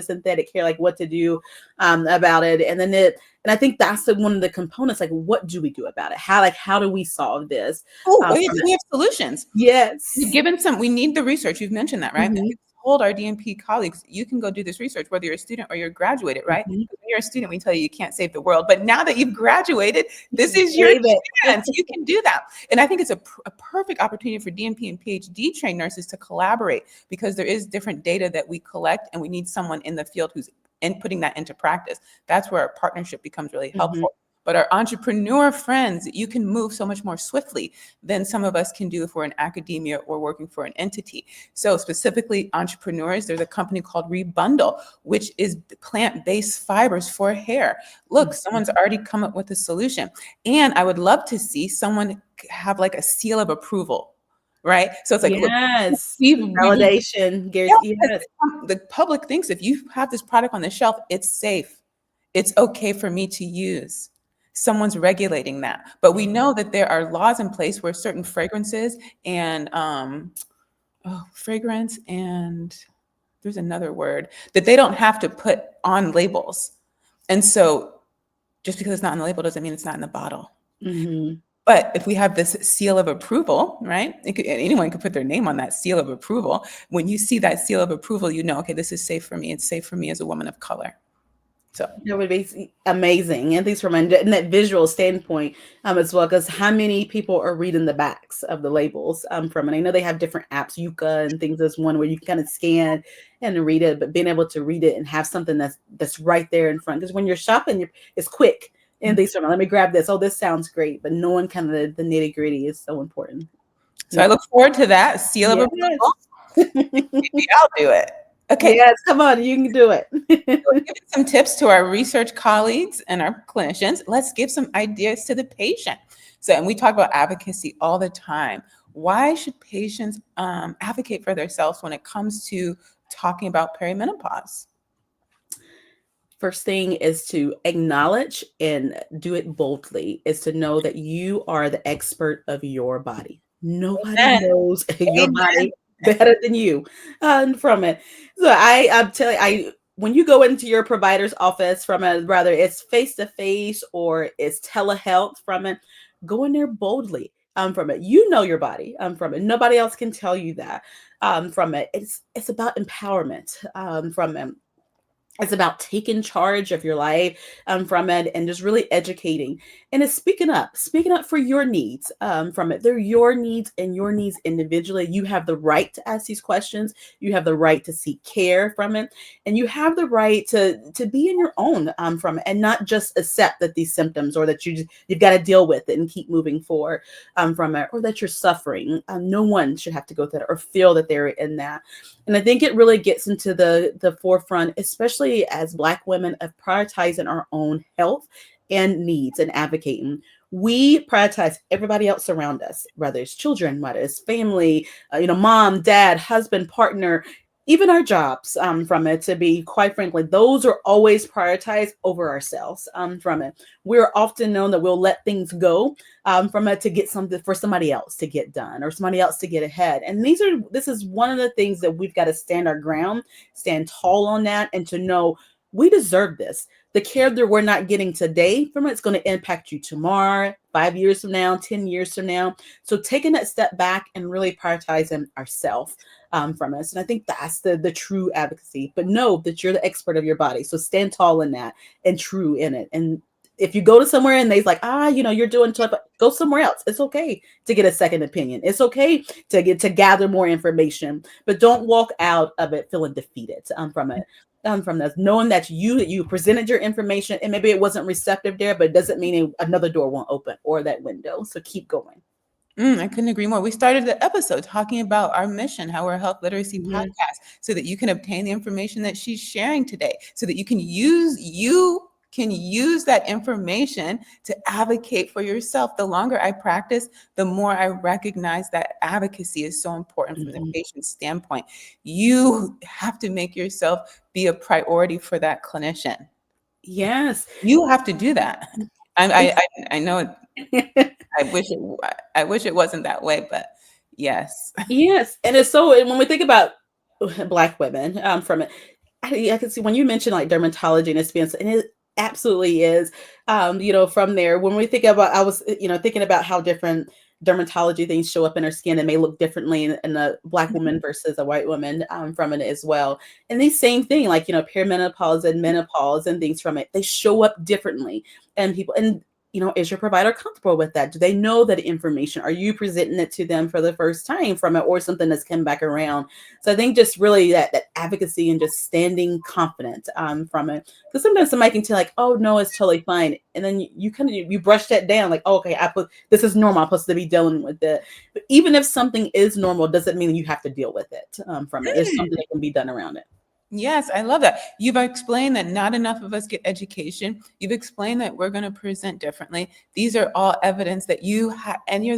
[SPEAKER 2] like what to do about it. And I think that's one of the components, like what do we do about it? How do we solve this?
[SPEAKER 1] We have solutions.
[SPEAKER 2] Yes.
[SPEAKER 1] We need the research. You've mentioned that, right? We've told our DNP colleagues, you can go do this research, whether you're a student or you're graduated, right? When you're a student, we tell you can't save the world. But now that you've graduated, this is your chance. You can do that. And I think it's a perfect opportunity for DNP and PhD trained nurses to collaborate because there is different data that we collect and we need someone in the field who's putting that into practice. That's where our partnership becomes really helpful. But our entrepreneur friends, you can move so much more swiftly than some of us can do if we're in academia or working for an entity. So specifically entrepreneurs, there's a company called Rebundle, which is plant-based fibers for hair. Look, someone's already come up with a solution. And I would love to see someone have like a seal of approval, right? So it's like,
[SPEAKER 2] yes,
[SPEAKER 1] look,
[SPEAKER 2] validation.
[SPEAKER 1] Yes. The public thinks if you have this product on the shelf, it's safe. It's okay for me to use. Someone's regulating that. But we know that there are laws in place where certain fragrances and fragrance and there's another word that they don't have to put on labels. And so just because it's not on the label doesn't mean it's not in the bottle. But if we have this seal of approval, right? Anyone could put their name on that seal of approval. When you see that seal of approval, you know, okay, this is safe for me. It's safe for me as a woman of color. So
[SPEAKER 2] that would be amazing. And things from that visual standpoint as well, because how many people are reading the backs of the labels from it? I know they have different apps, Yuka and things. There's one where you can kind of scan and read it, but being able to read it and have something that's right there in front. Because when you're shopping, it's quick. And things from, let me grab this. Oh, this sounds great. But knowing kind of the nitty gritty is so important.
[SPEAKER 1] So I look forward to that seal of approval. Maybe I'll do it. Okay.
[SPEAKER 2] Yes, come on, you can do it.
[SPEAKER 1] We'll give some tips to our research colleagues and our clinicians. Let's give some ideas to the patient. So, and we talk about advocacy all the time. Why should patients advocate for themselves when it comes to talking about perimenopause?
[SPEAKER 2] First thing is to acknowledge and do it boldly, is to know that you are the expert of your body. Nobody knows your body better than you from it. So I'm telling you, when you go into your provider's office whether it's face-to-face or it's telehealth from it, go in there boldly from it. You know your body from it. Nobody else can tell you that from it. It's about empowerment from it. It's about taking charge of your life from it and just really educating. And it's speaking up for your needs from it. They're your needs and your needs individually. You have the right to ask these questions. You have the right to seek care from it. And you have the right to be in your own from it and not just accept that these symptoms or that you've got to deal with it and keep moving forward from it or that you're suffering. No one should have to go through that or feel that they're in that. And I think it really gets into the forefront, especially as Black women, of prioritizing our own health and needs and advocating. We prioritize everybody else around us, whether it's children, whether it's family, mom, dad, husband, partner, even our jobs from it. To be quite frankly, those are always prioritized over ourselves from it. We're often known that we'll let things go from it to get something for somebody else to get done or somebody else to get ahead. And this is one of the things that we've got to stand our ground, stand tall on that, and to know we deserve this. The care that we're not getting today from it's going to impact you tomorrow, 5 years from now, 10 years from now. So taking that step back and really prioritizing ourselves from us. And I think that's the true advocacy. But know that you're the expert of your body. So stand tall in that and true in it. And if you go to somewhere and they's like, you're doing tough, go somewhere else. It's okay to get a second opinion. It's okay to gather more information, but don't walk out of it feeling defeated from it. From this, knowing that you presented your information and maybe it wasn't receptive there, but it doesn't mean another door won't open or that window. So keep going.
[SPEAKER 1] I couldn't agree more. We started the episode talking about our mission, how we're a health literacy podcast, so that you can obtain the information that she's sharing today, so that you can use that information to advocate for yourself. The longer I practice, the more I recognize that advocacy is so important from the patient's standpoint. You have to make yourself be a priority for that clinician.
[SPEAKER 2] Yes.
[SPEAKER 1] You have to do that. I know I wish it wasn't that way, but yes.
[SPEAKER 2] Yes. And it's so, and when we think about Black women from it, I can see when you mentioned like dermatology and experience, and it absolutely is, from there, when we think about, I was, thinking about how different dermatology things show up in our skin and may look differently in a Black woman versus a white woman from it as well. And the same thing, like, perimenopause and menopause and things from it, they show up differently. And people, and is your provider comfortable with that? Do they know that information? Are you presenting it to them for the first time from it or something that's come back around? So I think just really that advocacy and just standing confident from it. Because sometimes somebody can tell like, oh no, it's totally fine. And then you brush that down like, oh, okay, this is normal. I'm supposed to be dealing with it. But even if something is normal, doesn't mean you have to deal with it from it. There's something that can be done around it.
[SPEAKER 1] Yes, I love that. You've explained that not enough of us get education. You've explained that we're going to present differently. These are all evidence that you have, and you're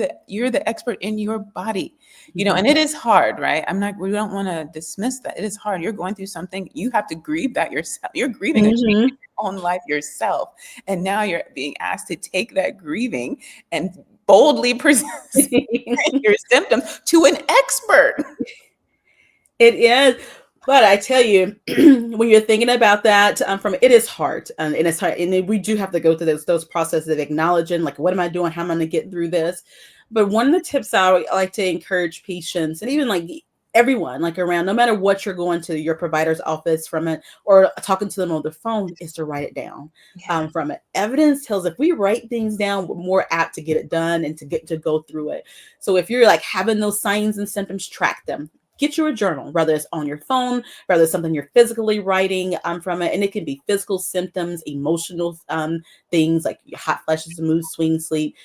[SPEAKER 1] the expert in your body. And it is hard, right? We don't want to dismiss that. It is hard. You're going through something. You have to grieve that yourself. You're grieving a change in your own life yourself. And now you're being asked to take that grieving and boldly present your symptoms to an expert.
[SPEAKER 2] It is. But I tell you, when you're thinking about that, it is hard, and it's hard, and we do have to go through those processes of acknowledging, like, what am I doing? How am I going to get through this? But one of the tips I like to encourage patients, and even like everyone, like around, no matter what you're going to your provider's office from it, or talking to them on the phone, is to write it down. From it, evidence tells if we write things down, we're more apt to get it done and to go through it. So if you're like having those signs and symptoms, track them. Get you a journal, whether it's on your phone, whether it's something you're physically writing from it. And it can be physical symptoms, emotional things like hot flashes, mood swings, sleep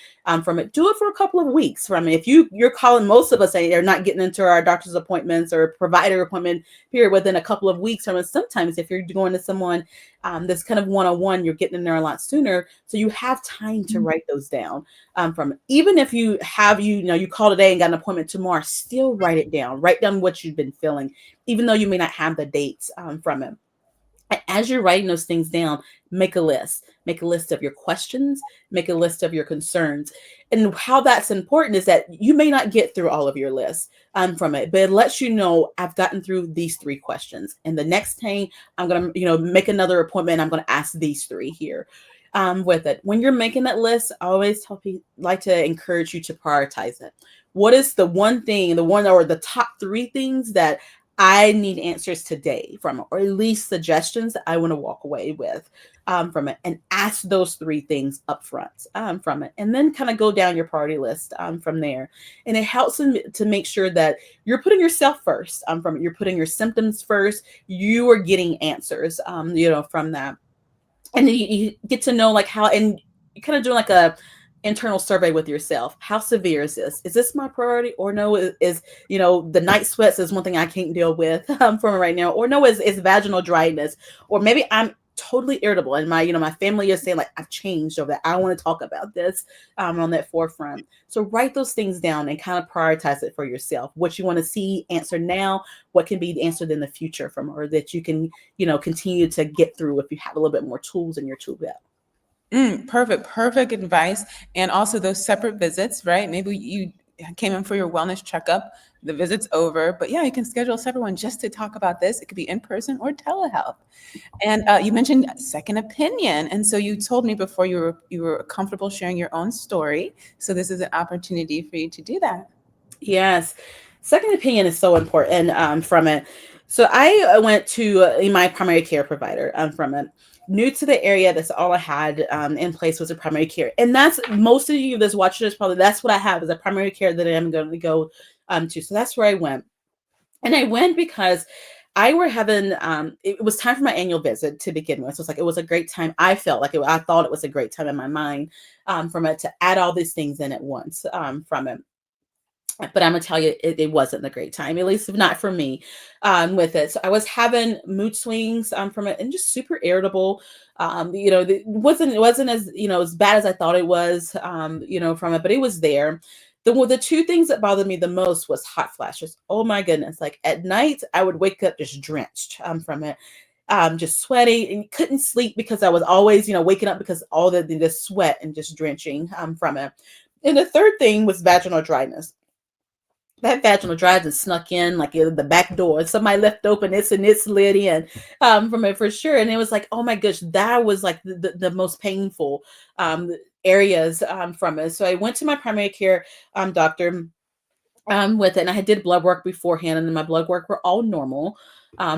[SPEAKER 2] from it. Do it for a couple of weeks from it. If you're calling, most of us are not getting into our doctor's appointments or provider appointment period within a couple of weeks. From it. Sometimes if you're going to someone that's kind of one-on-one, you're getting in there a lot sooner. So you have time to write those down from it. Even if you have, you call today and got an appointment tomorrow, still write it down. Write down what you've been feeling, even though you may not have the dates from it. As you're writing those things down, make a list. Make a list of your questions, make a list of your concerns. And how that's important is that you may not get through all of your lists from it, but it lets you know, I've gotten through these 3 questions. And the next time I'm going to, make another appointment, I'm going to ask these 3 here with it. When you're making that list, I always like to encourage you to prioritize it. What is the one thing, or the top 3 things that I need answers today from it, or at least suggestions that I want to walk away with from it, and ask those three things up front from it, and then kind of go down your priority list from there. And it helps them to make sure that you're putting yourself first from it. You're putting your symptoms first. You are getting answers, from that. And you get to know like how, and you kind of do like a internal survey with yourself. How severe is this? Is this my priority? Or no, is the night sweats is one thing I can't deal with from right now. Or no, is vaginal dryness. Or maybe I'm totally irritable and my family is saying like I've changed over that. I want to talk about this on that forefront. So write those things down and kind of prioritize it for yourself. What you want to see answered now, what can be answered in the future from, or that you can continue to get through if you have a little bit more tools in your tool belt.
[SPEAKER 1] Perfect advice. And also those separate visits, right? Maybe you came in for your wellness checkup, the visit's over, but yeah, you can schedule a separate one just to talk about this. It could be in person or telehealth. And you mentioned second opinion, and so you told me before you were comfortable sharing your own story. So this is an opportunity for you to do that.
[SPEAKER 2] Yes. Second opinion is so important from it. So I went to my primary care provider from it. New to the area, that's all I had in place was a primary care. And that's most of you that's watching this probably, that's what I have is a primary care that I'm going to go to. So that's where I went. And I went because I were having it was time for my annual visit to begin with. So it's like it was a great time. I felt like I thought it was a great time in my mind from it to add all these things in at once from it. But I'm gonna tell you, it wasn't a great time, at least not for me, with it. So I was having mood swings from it, and just super irritable. It wasn't as as bad as I thought it was, from it, but it was there. The two things that bothered me the most was hot flashes. Oh my goodness! Like at night, I would wake up just drenched from it, just sweaty and couldn't sleep because I was always waking up because all the sweat and just drenching from it. And the third thing was vaginal dryness. That vaginal dryness snuck in like in the back door. Somebody left open this and it slid in from it for sure. And it was like, oh my gosh, that was like the most painful areas from it. So I went to my primary care doctor with it, and I did blood work beforehand, and then my blood work were all normal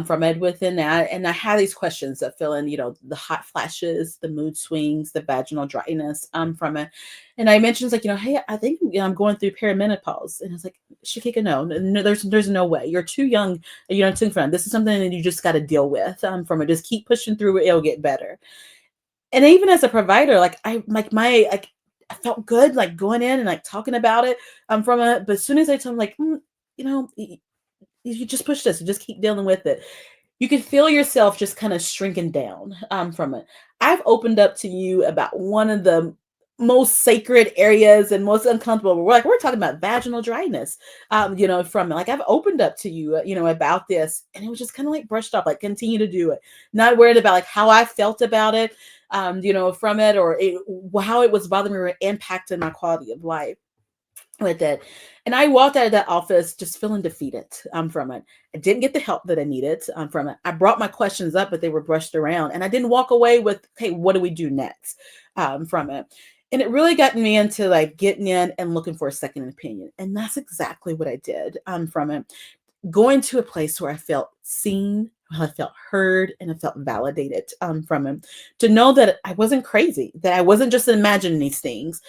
[SPEAKER 2] from it within that. And I had these questions that fill in, the hot flashes, the mood swings, the vaginal dryness from it. And I mentioned like, hey, I think I'm going through perimenopause. And it's like, Shakika, no, there's no way. You're too young, too young. This is something that you just got to deal with from it. Just keep pushing through it, it'll get better. And even as a provider, like I felt good like going in and like talking about it from it. But as soon as I told him like, you just push this, you just keep dealing with it. You can feel yourself just kind of shrinking down from it. I've opened up to you about one of the most sacred areas and most uncomfortable. We're talking about vaginal dryness, from it. Like I've opened up to you, about this, and it was just kind of like brushed off, like continue to do it. Not worried about like how I felt about it, from it, or how it was bothering me or impacting my quality of life with it. And I walked out of that office just feeling defeated from it. I didn't get the help that I needed from it. I brought my questions up, but they were brushed around. And I didn't walk away with, hey, what do we do next from it? And it really got me into like getting in and looking for a second opinion. And that's exactly what I did from it. Going to a place where I felt seen, I felt heard, and I felt validated from him, to know that I wasn't crazy, that I wasn't just imagining these things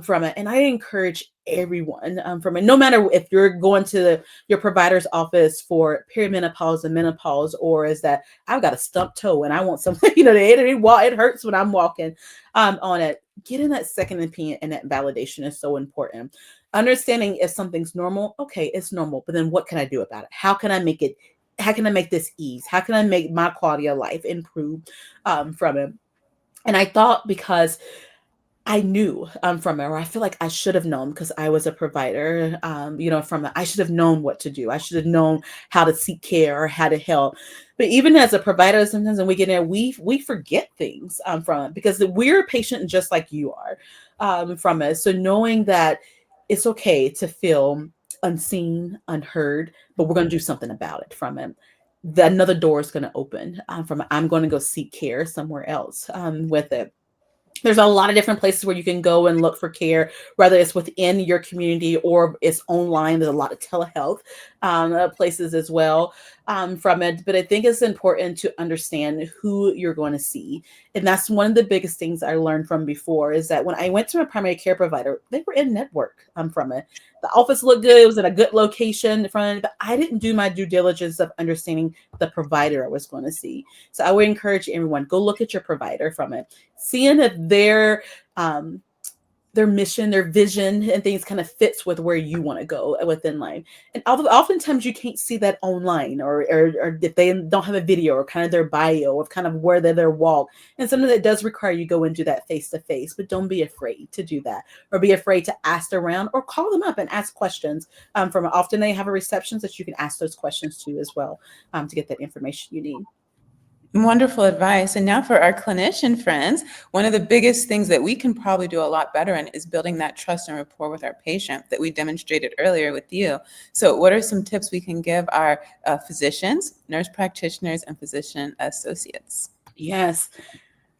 [SPEAKER 2] from it. And I encourage everyone from it, no matter if you're going to your provider's office for perimenopause and menopause, or is that I've got a stumped toe and I want something, it hurts when I'm walking on it. Getting that second opinion and that validation is so important. Understanding if something's normal, okay, it's normal, but then what can I do about it? How can I make this ease? How can I make my quality of life improve from it? And I thought, because I knew from it, or I feel like I should have known because I was a provider, from it, I should have known what to do. I should have known how to seek care or how to help. But even as a provider, sometimes when we get there, we forget things from it, because we're a patient just like you are from it. So knowing that it's okay to feel unseen, unheard, but we're going to do something about it from it. Another door is going to open from it. I'm going to go seek care somewhere else with it. There's a lot of different places where you can go and look for care, whether it's within your community or it's online. There's a lot of telehealth places as well from it. But I think it's important to understand who you're going to see. And that's one of the biggest things I learned from before is that when I went to my primary care provider, they were in network from it. The office looked good. It was in a good location from it, but I didn't do my due diligence of understanding the provider I was going to see. So I would encourage everyone, go look at your provider from it, seeing if their mission, their vision, and things kind of fits with where you want to go within life. And oftentimes you can't see that online, or if they don't have a video or kind of their bio of kind of where their walk. And something that does require you go and do that face to face, but don't be afraid to do that, or be afraid to ask around, or call them up and ask questions. From often they have a receptionist that you can ask those questions to as well to get that information you need.
[SPEAKER 1] Wonderful advice. And now for our clinician friends, one of the biggest things that we can probably do a lot better in is building that trust and rapport with our patient that we demonstrated earlier with you. So what are some tips we can give our physicians, nurse practitioners, and physician associates?
[SPEAKER 2] Yes.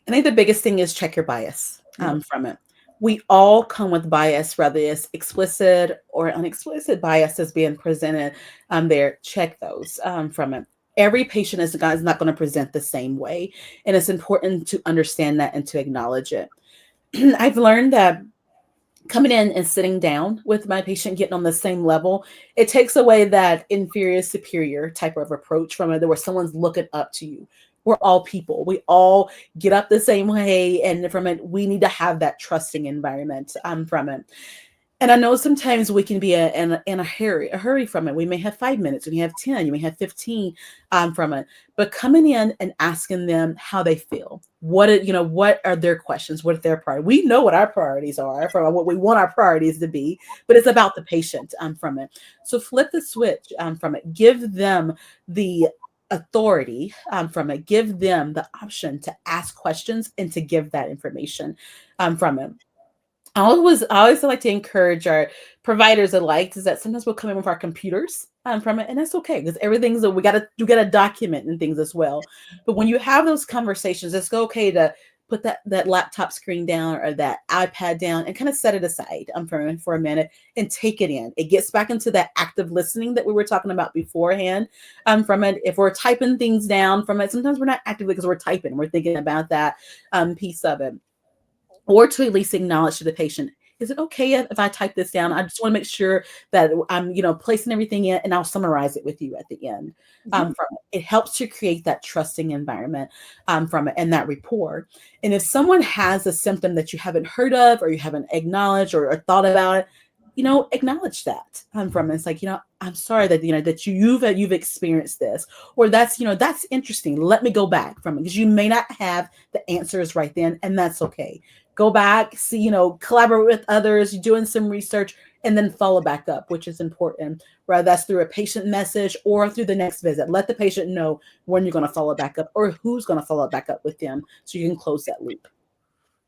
[SPEAKER 2] I think the biggest thing is check your bias from it. We all come with bias, whether it's explicit or unexplicit bias is being presented there. Check those from it. Every patient is not going to present the same way. And it's important to understand that and to acknowledge it. I've learned that coming in and sitting down with my patient, getting on the same level, it takes away that inferior superior type of approach from it, where someone's looking up to you. We're all people. We all get up the same way. And from it, we need to have that trusting environment from it. And I know sometimes we can be in a hurry from it. We may have 5 minutes, we may have 10, you may have 15 from it. But coming in and asking them how they feel, what are their questions, what are their priorities? We know what our priorities are, from what we want our priorities to be, but it's about the patient from it. So flip the switch from it. Give them the authority from it. Give them the option to ask questions and to give that information from it. I always like to encourage our providers alike is that sometimes we'll come in with our computers from it, and that's okay because everything's you got to document and things as well. But when you have those conversations, it's okay to put that laptop screen down or that iPad down and kind of set it aside for a minute and take it in. It gets back into that active listening that we were talking about beforehand from it. If we're typing things down from it, sometimes we're not actively because we're typing, we're thinking about that piece of it. Or to at least acknowledge to the patient, is it okay if I type this down? I just want to make sure that I'm, placing everything in, and I'll summarize it with you at the end. It helps to create that trusting environment from it and that rapport. And if someone has a symptom that you haven't heard of, or you haven't acknowledged or thought about it, acknowledge that from it. It's like, I'm sorry that, that you've experienced this, or that's interesting. Let me go back from it, because you may not have the answers right then, and that's okay. Go back, see, collaborate with others, you're doing some research, and then follow back up, which is important, whether that's through a patient message or through the next visit. Let the patient know when you're going to follow back up or who's going to follow back up with them, so you can close that loop.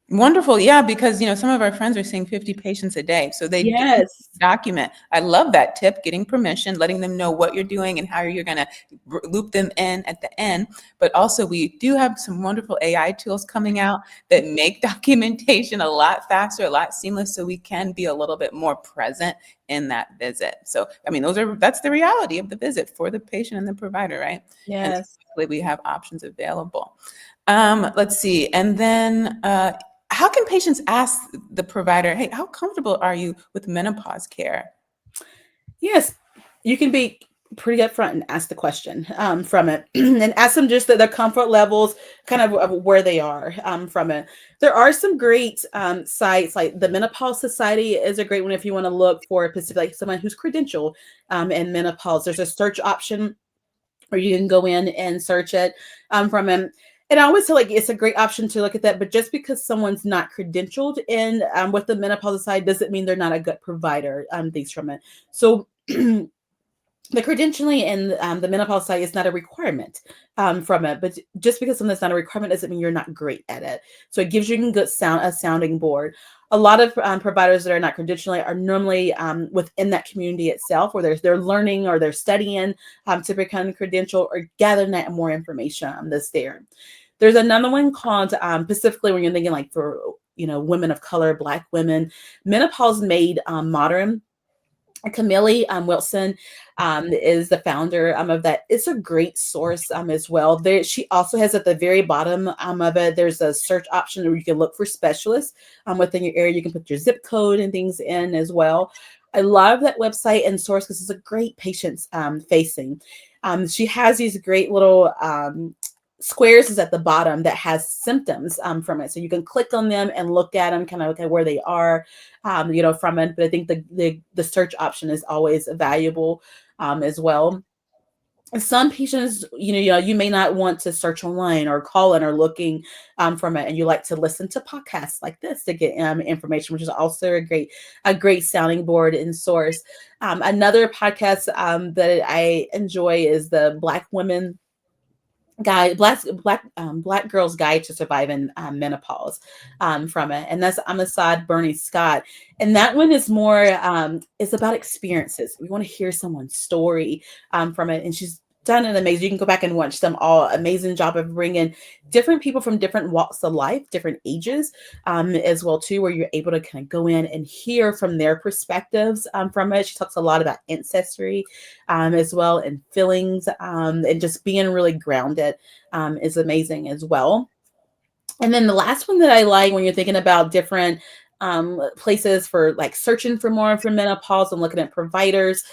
[SPEAKER 1] Wonderful. Yeah, because some of our friends are seeing 50 patients a day. So they do document. I love that tip, getting permission, letting them know what you're doing and how you're going to loop them in at the end. But also we do have some wonderful AI tools coming out that make documentation a lot faster, a lot seamless, so we can be a little bit more present in that visit. So, that's the reality of the visit for the patient and the provider, right?
[SPEAKER 2] Yes.
[SPEAKER 1] And we have options available. Let's see. And then, how can patients ask the provider, hey, how comfortable are you with menopause care?
[SPEAKER 2] Yes, you can be pretty upfront and ask the question from it, and ask them just their comfort levels, kind of where they are from it. There are some great sites, like the Menopause Society is a great one if you want to look for a specific, like someone who's credentialed in menopause. There's a search option where you can go in and search it from them. And I always feel like it's a great option to look at that. But just because someone's not credentialed in with the menopause side doesn't mean they're not a good provider. Things from it. So the credentialing in the menopause side is not a requirement from it. But just because something's not a requirement doesn't mean you're not great at it. So it gives you a sounding board. A lot of providers that are not credentialing are normally within that community itself, where they're learning or they're studying to become credentialed or gathering that more information that's there. There's another one called specifically when you're thinking like for women of color, Black women. Menopause Made Modern. Camille Wilson is the founder of that. It's a great source as well. She also has at the very bottom of it, there's a search option where you can look for specialists within your area. You can put your zip code and things in as well. I love that website and source because it's a great patients facing. She has these great little squares is at the bottom that has symptoms from it. So you can click on them and look at them, kind of look at where they are, from it. But I think the search option is always valuable as well. Some patients, you may not want to search online or call in or looking from it, and you like to listen to podcasts like this to get information, which is also a great sounding board and source. Another podcast that I enjoy is the Black Girls Guide to Surviving Menopause from it, and that's Amasad Bernie Scott, and that one is more it's about experiences. We want to hear someone's story from it, and she's done an amazing. You can go back and watch them all. Amazing job of bringing different people from different walks of life, different ages, as well too, where you're able to kind of go in and hear from their perspectives from it. She talks a lot about ancestry as well, and feelings, and just being really grounded is amazing as well. And then the last one that I like when you're thinking about different places for like searching for more for menopause and looking at providers,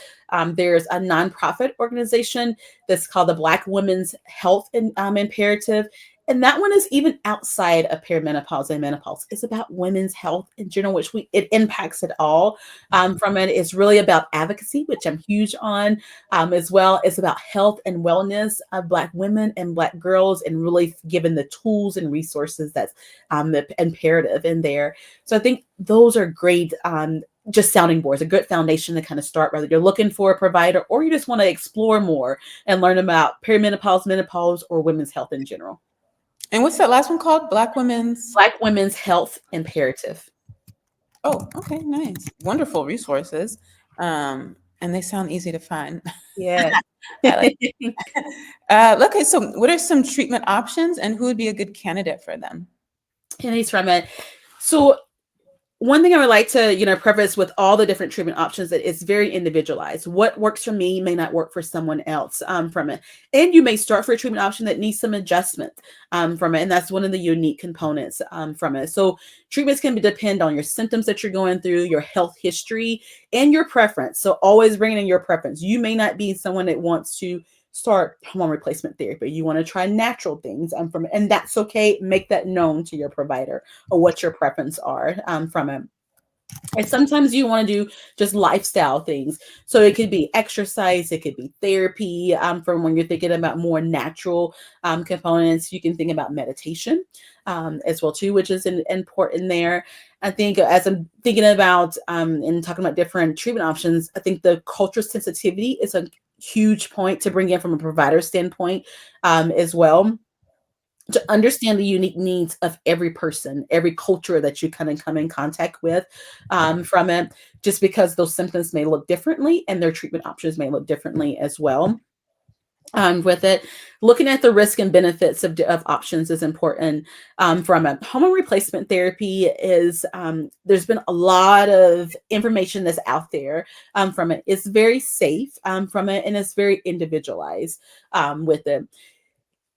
[SPEAKER 2] there's a nonprofit organization that's called the Black Women's Health Imperative. And that one is even outside of perimenopause and menopause. It's about women's health in general, which it impacts it all. From it, it's really about advocacy, which I'm huge on as well. It's about health and wellness of Black women and Black girls, and really giving the tools and resources that's imperative in there. So I think those are great. Just sounding boards, a good foundation to kind of start, whether you're looking for a provider or you just want to explore more and learn about perimenopause, menopause, or women's health in general.
[SPEAKER 1] And what's that last one called? Black Women's
[SPEAKER 2] Health Imperative.
[SPEAKER 1] Oh, okay, nice. Wonderful resources. And they sound easy to find.
[SPEAKER 2] Yeah.
[SPEAKER 1] I like okay, so what are some treatment options and who would be a good candidate for them?
[SPEAKER 2] Candidates from it. So one thing I would like to, preface with all the different treatment options that it's very individualized. What works for me may not work for someone else from it. And you may start for a treatment option that needs some adjustment from it. And that's one of the unique components from it. So treatments can depend on your symptoms that you're going through, your health history, and your preference. So always bringing in your preference. You may not be someone that wants to start hormone replacement therapy. You want to try natural things from it, and that's okay. Make that known to your provider or what your preference are from it. And sometimes you want to do just lifestyle things. So it could be exercise, it could be therapy. From when you're thinking about more natural components, you can think about meditation as well too, which is important there. I think as I'm thinking about and talking about different treatment options, I think the cultural sensitivity is a huge point to bring in from a provider standpoint as well, to understand the unique needs of every person, every culture that you kind of come in contact with from it, just because those symptoms may look differently and their treatment options may look differently as well. With it, looking at the risk and benefits of options is important. From a hormone replacement therapy is there's been a lot of information that's out there from it. It's very safe from it, and it's very individualized with it.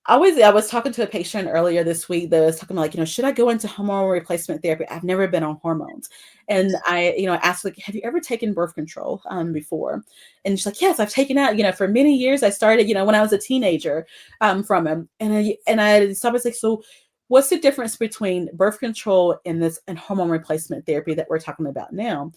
[SPEAKER 2] I was talking to a patient earlier this week that was talking about, like, should I go into hormone replacement therapy? I've never been on hormones. And I, asked, like, have you ever taken birth control before? And she's like, yes, I've taken out, for many years. I started, when I was a teenager from him. And I was like, so what's the difference between birth control and hormone replacement therapy that we're talking about now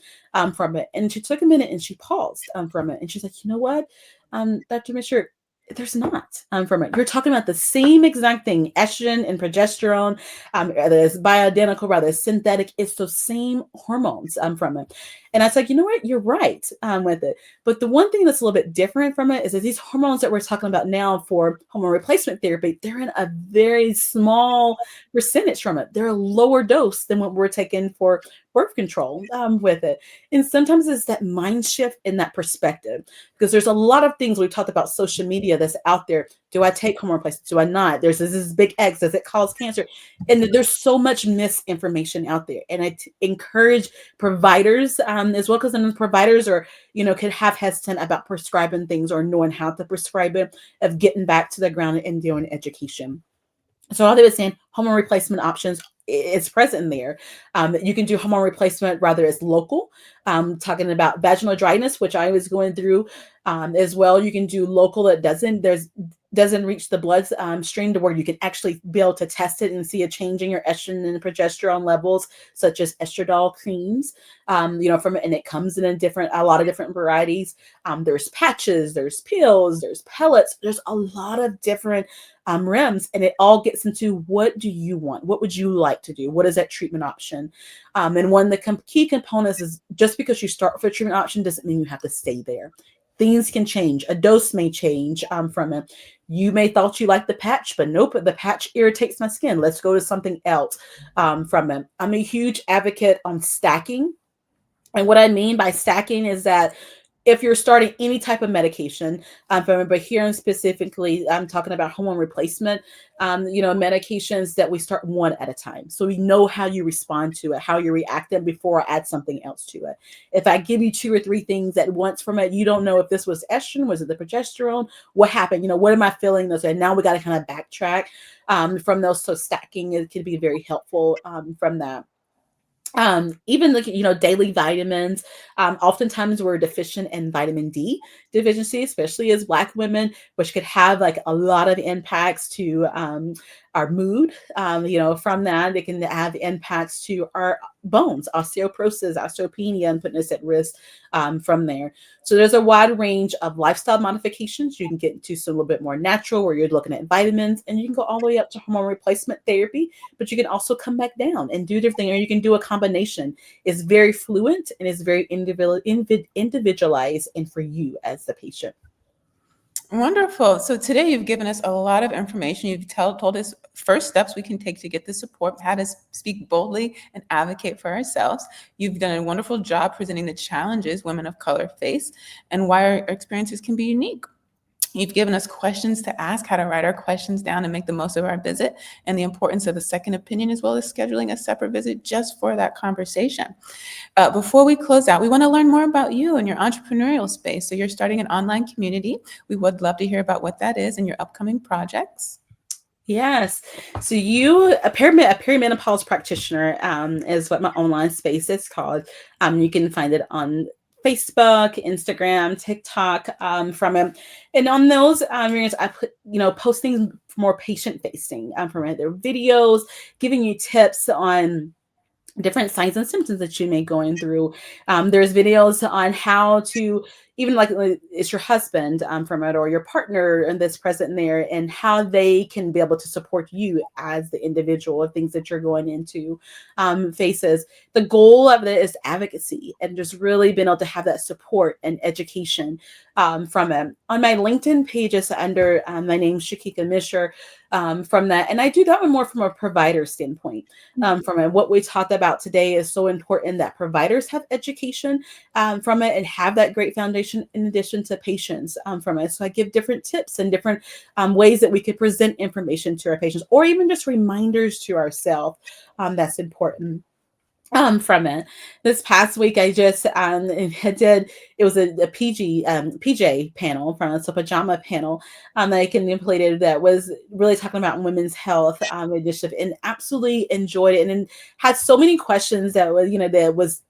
[SPEAKER 2] from it? And she took a minute and she paused from it. And she's like, you know what, Dr. Misher, there's not from it. You're talking about the same exact thing, estrogen and progesterone, whether it's bioidentical, rather it's synthetic, it's those same hormones from it. And I was like, you know what, you're right with it. But the one thing that's a little bit different from it is that these hormones that we're talking about now for hormone replacement therapy, they're in a very small percentage from it. They're a lower dose than what we're taking for birth control with it. And sometimes it's that mind shift and that perspective, because there's a lot of things we talked about social media that's out there. Do I take hormone replacement? Do I not? There's this big X. Does it cause cancer? And there's so much misinformation out there. And I encourage providers as well, because then providers are, could have hesitant about prescribing things or knowing how to prescribe it, of getting back to the ground and doing education. So all they were saying, hormone replacement options is present there. You can do hormone replacement rather as local. Talking about vaginal dryness, which I was going through as well. You can do local that doesn't reach the blood stream to where you can actually be able to test it and see a change in your estrogen and progesterone levels, such as estradiol creams. And it comes in a lot of different varieties. There's patches, there's pills, there's pellets. There's a lot of different REMs, and it all gets into, what do you want? What would you like to do? What is that treatment option? And one of the key components is, just because you start with a treatment option doesn't mean you have to stay there. Things can change. A dose may change from it. You may thought you liked the patch, but nope, the patch irritates my skin. Let's go to something else from it. I'm a huge advocate on stacking. And what I mean by stacking is that if you're starting any type of medication, but here specifically, I'm talking about hormone replacement, medications, that we start one at a time. So we know how you respond to it, how you react them before I add something else to it. If I give you 2 or 3 things at once from it, you don't know if this was estrogen, was it the progesterone, what happened, what am I feeling those? And now we got to kind of backtrack from those. So stacking, it can be very helpful from that. Even daily vitamins. Oftentimes we're deficient in vitamin D deficiency, especially as Black women, which could have like a lot of impacts to our mood. From that, it can have impacts to our bones, osteoporosis, osteopenia, and putting us at risk from there. So there's a wide range of lifestyle modifications. You can get into some a little bit more natural, where you're looking at vitamins, and you can go all the way up to hormone replacement therapy, but you can also come back down and do different things, or you can do a combination. It's very fluent and it's very individualized, and for you as the patient.
[SPEAKER 1] Wonderful. So today you've given us a lot of information. You've told us first steps we can take to get the support, how to speak boldly and advocate for ourselves. You've done a wonderful job presenting the challenges women of color face and why our experiences can be unique. You've given us questions to ask, how to write our questions down and make the most of our visit, and the importance of a second opinion, as well as scheduling a separate visit just for that conversation. Before we close out, we want to learn more about you and your entrepreneurial space. So you're starting an online community. We would love to hear about what that is and your upcoming projects.
[SPEAKER 2] Yes. So a perimenopause practitioner is what my online space is called. You can find it on Facebook, Instagram, TikTok from it. And on those areas, I put, posting more patient facing from it. There are videos giving you tips on different signs and symptoms that you may going through. There's videos on how to, even like it's your husband from it, or your partner and that's present there, and how they can be able to support you as the individual of things that you're going into faces. The goal of it is advocacy, and just really being able to have that support and education from it. On my LinkedIn page is under my name, Shakika Mishra, from that. And I do that one more from a provider standpoint. From it. What we talked about today is so important, that providers have education from it and have that great foundation, in addition to patients from it. So I give different tips and different ways that we could present information to our patients, or even just reminders to ourselves that's important. From it. This past week, I just it was a PJ panel from a pajama panel that I completed, that was really talking about women's health initiative, and absolutely enjoyed it, and had so many questions that was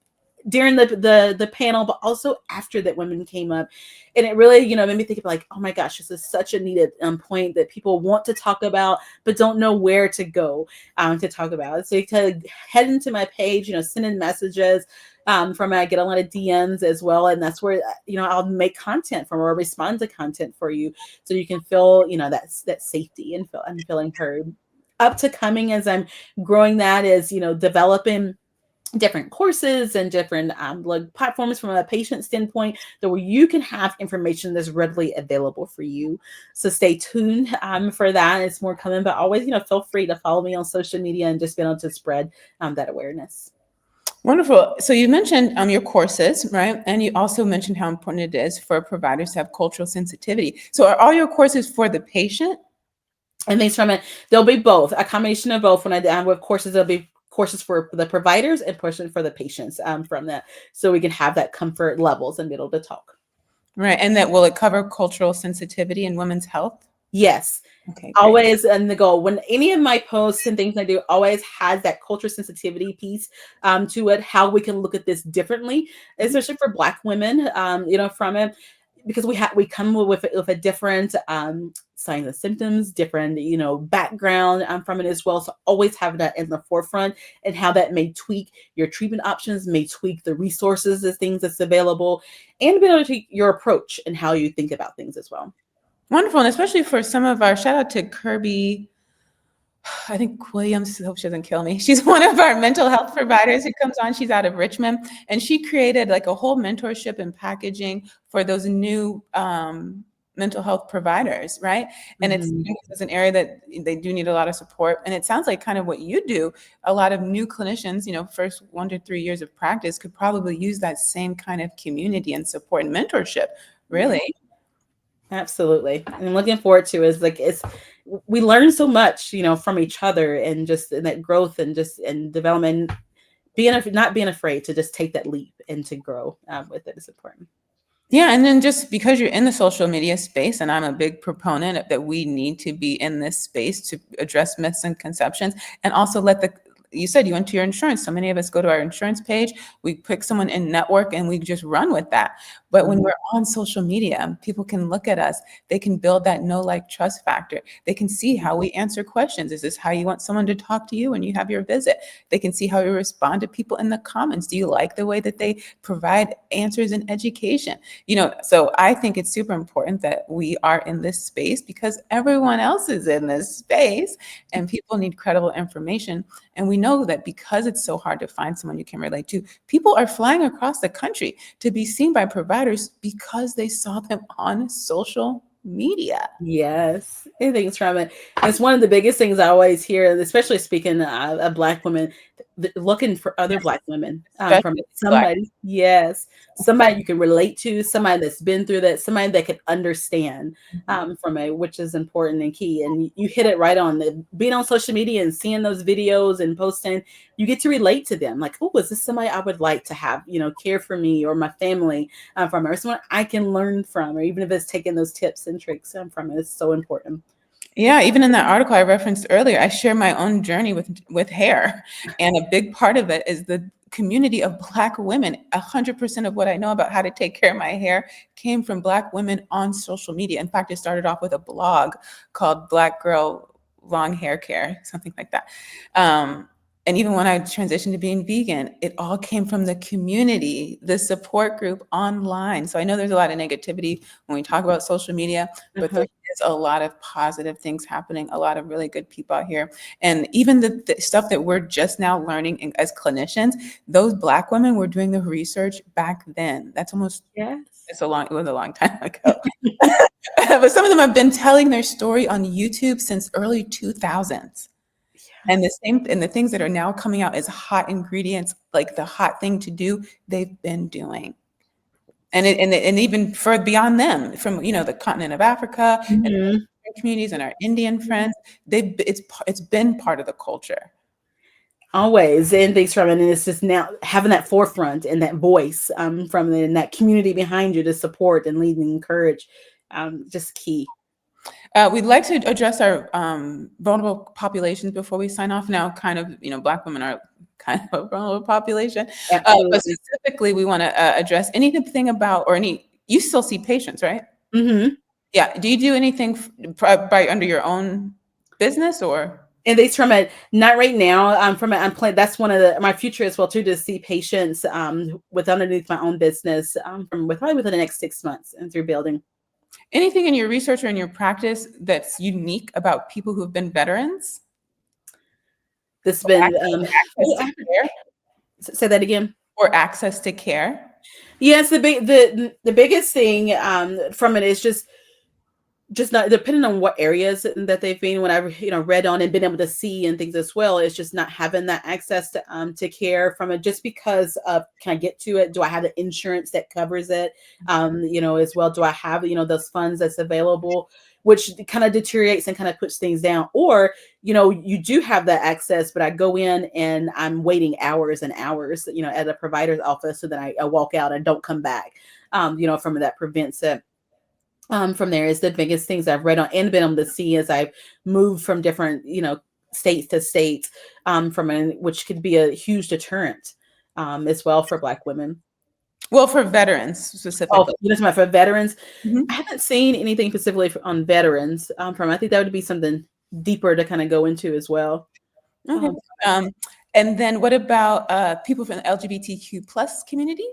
[SPEAKER 2] during the panel, but also after that, women came up, and it really made me think of like, oh my gosh, this is such a needed point that people want to talk about but don't know where to go to talk about it. So you can head into my page, send in messages from it. I get a lot of DMs as well, and that's where I'll make content from, or respond to content for you, so you can feel that safety and feeling heard. Up to coming, as I'm growing that, is developing different courses and different platforms from a patient standpoint, that where you can have information that's readily available for you. So stay tuned for that. It's more coming, but always feel free to follow me on social media and just be able to spread that awareness.
[SPEAKER 1] Wonderful. So you mentioned your courses, right? And you also mentioned how important it is for providers to have cultural sensitivity. So are all your courses for the patient?
[SPEAKER 2] And things from it, there'll be both, a combination of both. When I with courses, there'll be courses for the providers and portion for the patients from that, so we can have that comfort levels and be able to talk.
[SPEAKER 1] Right. And that will it cover cultural sensitivity in women's health?
[SPEAKER 2] Yes.
[SPEAKER 1] Okay, great.
[SPEAKER 2] Always, and the goal when any of my posts and things I do always has that culture sensitivity piece to it, how we can look at this differently, especially for Black women, from it, because we come with a different signs and symptoms, different background from it as well. So always have that in the forefront, and how that may tweak your treatment options, may tweak the resources, the things that's available, and be able to tweak your approach and how you think about things as well.
[SPEAKER 1] Wonderful. And especially for some of our shout out to Kirby, I think Williams, I hope she doesn't kill me. She's one of our mental health providers who comes on. She's out of Richmond, and she created like a whole mentorship and packaging for those new mental health providers, right? And it's an area that they do need a lot of support. And it sounds like kind of what you do. A lot of new clinicians, first 1 to 3 years of practice could probably use that same kind of community and support and mentorship. Really.
[SPEAKER 2] Absolutely. And I'm looking forward to is like we learn so much, from each other, and just in that growth and just in development, not being afraid to just take that leap and to grow with it is important.
[SPEAKER 1] Yeah, and then just because you're in the social media space, and I'm a big proponent that we need to be in this space to address myths and conceptions, and also you said you went to your insurance. So many of us go to our insurance page, we pick someone in network, and we just run with that. But when we're on social media, people can look at us. They can build that know, like, trust factor. They can see how we answer questions. Is this how you want someone to talk to you when you have your visit? They can see how we respond to people in the comments. Do you like the way that they provide answers in education? So I think it's super important that we are in this space because everyone else is in this space and people need credible information. And we know that because it's so hard to find someone you can relate to, people are flying across the country to be seen by providers because they saw them on social media.
[SPEAKER 2] Yes, anything's from it. It's one of the biggest things I always hear, especially speaking of Black women, looking for other Black women from
[SPEAKER 1] Especially Black.
[SPEAKER 2] somebody. Yes, somebody you can relate to, somebody that's been through that, somebody that can understand from it, which is important and key. And you hit it right on. Being on social media and seeing those videos and posting, you get to relate to them. Like, oh, is this somebody I would like to have, care for me or my family from, or someone I can learn from, or even if it's taking those tips and tricks from it, it's so important.
[SPEAKER 1] Yeah, even in that article I referenced earlier, I share my own journey with hair. And a big part of it is the community of Black women. 100% of what I know about how to take care of my hair came from Black women on social media. In fact, it started off with a blog called Black Girl Long Hair Care, something like that. And even when I transitioned to being vegan, it all came from the community, the support group online. So I know there's a lot of negativity when we talk about social media, but there is a lot of positive things happening, a lot of really good people out here. And even the stuff that we're just now learning as clinicians, those Black women were doing the research back then. It was a long time ago. But some of them have been telling their story on YouTube since early 2000s. And the things that are now coming out as hot ingredients, like the hot thing to do, they've been doing. And even for beyond them, from the continent of Africa and communities and our Indian friends, it's been part of the culture.
[SPEAKER 2] Always, and things from it, and it's just now having that forefront and that voice from that community behind you to support and lead and encourage, just key.
[SPEAKER 1] We'd like to address our vulnerable populations before we sign off. Now, kind of, Black women are kind of a vulnerable population. But specifically, we want to address anything about, you still see patients, right?
[SPEAKER 2] Mm-hmm.
[SPEAKER 1] Yeah. Do you do anything by under your own business or?
[SPEAKER 2] And they from it, not right now. I'm playing. That's one of my future as well too, to see patients with underneath my own business probably within the next 6 months and through building.
[SPEAKER 1] Anything in your research or in your practice that's unique about people who've been veterans?
[SPEAKER 2] This has been say that again.
[SPEAKER 1] Or access to care?
[SPEAKER 2] Yes, the biggest thing from it is just just not depending on what areas that they've been when I've read on and been able to see and things as well. It's just not having that access to care from it just because of, can I get to it? Do I have the insurance that covers it? As well, do I have those funds that's available, which kind of deteriorates and kind of puts things down. Or you do have that access, but I go in and I'm waiting hours and hours at a provider's office, so then I walk out and don't come back. From that prevents it. From there is the biggest things I've read on and been able to see as I've moved from different, states to states, which could be a huge deterrent, as well for Black women.
[SPEAKER 1] Well, for veterans
[SPEAKER 2] Oh,
[SPEAKER 1] specifically.
[SPEAKER 2] for veterans,
[SPEAKER 1] Mhm.
[SPEAKER 2] I haven't seen anything specifically on veterans. I think that would be something deeper to kind of go into as well.
[SPEAKER 1] Okay.
[SPEAKER 2] Um,
[SPEAKER 1] Um, and then what about people from the LGBTQ plus community?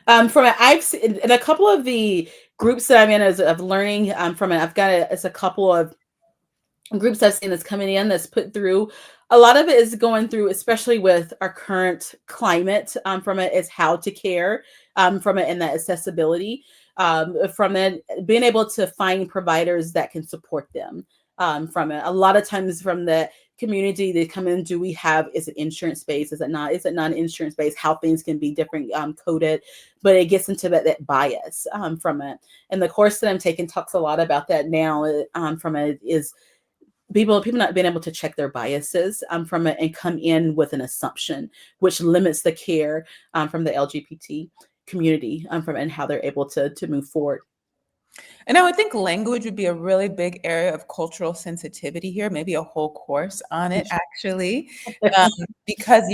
[SPEAKER 2] I've seen in a couple of the groups that I'm in as of learning, from it, I've got it's a couple of groups I've seen that's coming in that's put through. A lot of it is going through, especially with our current climate, from it is how to care, from it, and that accessibility, from it, being able to find providers that can support them, from it. A lot of times from the community, they come in, do we have, is it insurance based? Is it not insurance based? How things can be different, coded, but it gets into that bias, from it. And the course that I'm taking talks a lot about that now, from it is people not being able to check their biases, from it and come in with an assumption, which limits the care, from the LGBT community, from and how they're able to move forward.
[SPEAKER 1] And I would think language would be a really big area of cultural sensitivity here, maybe a whole course on it, actually, um, because,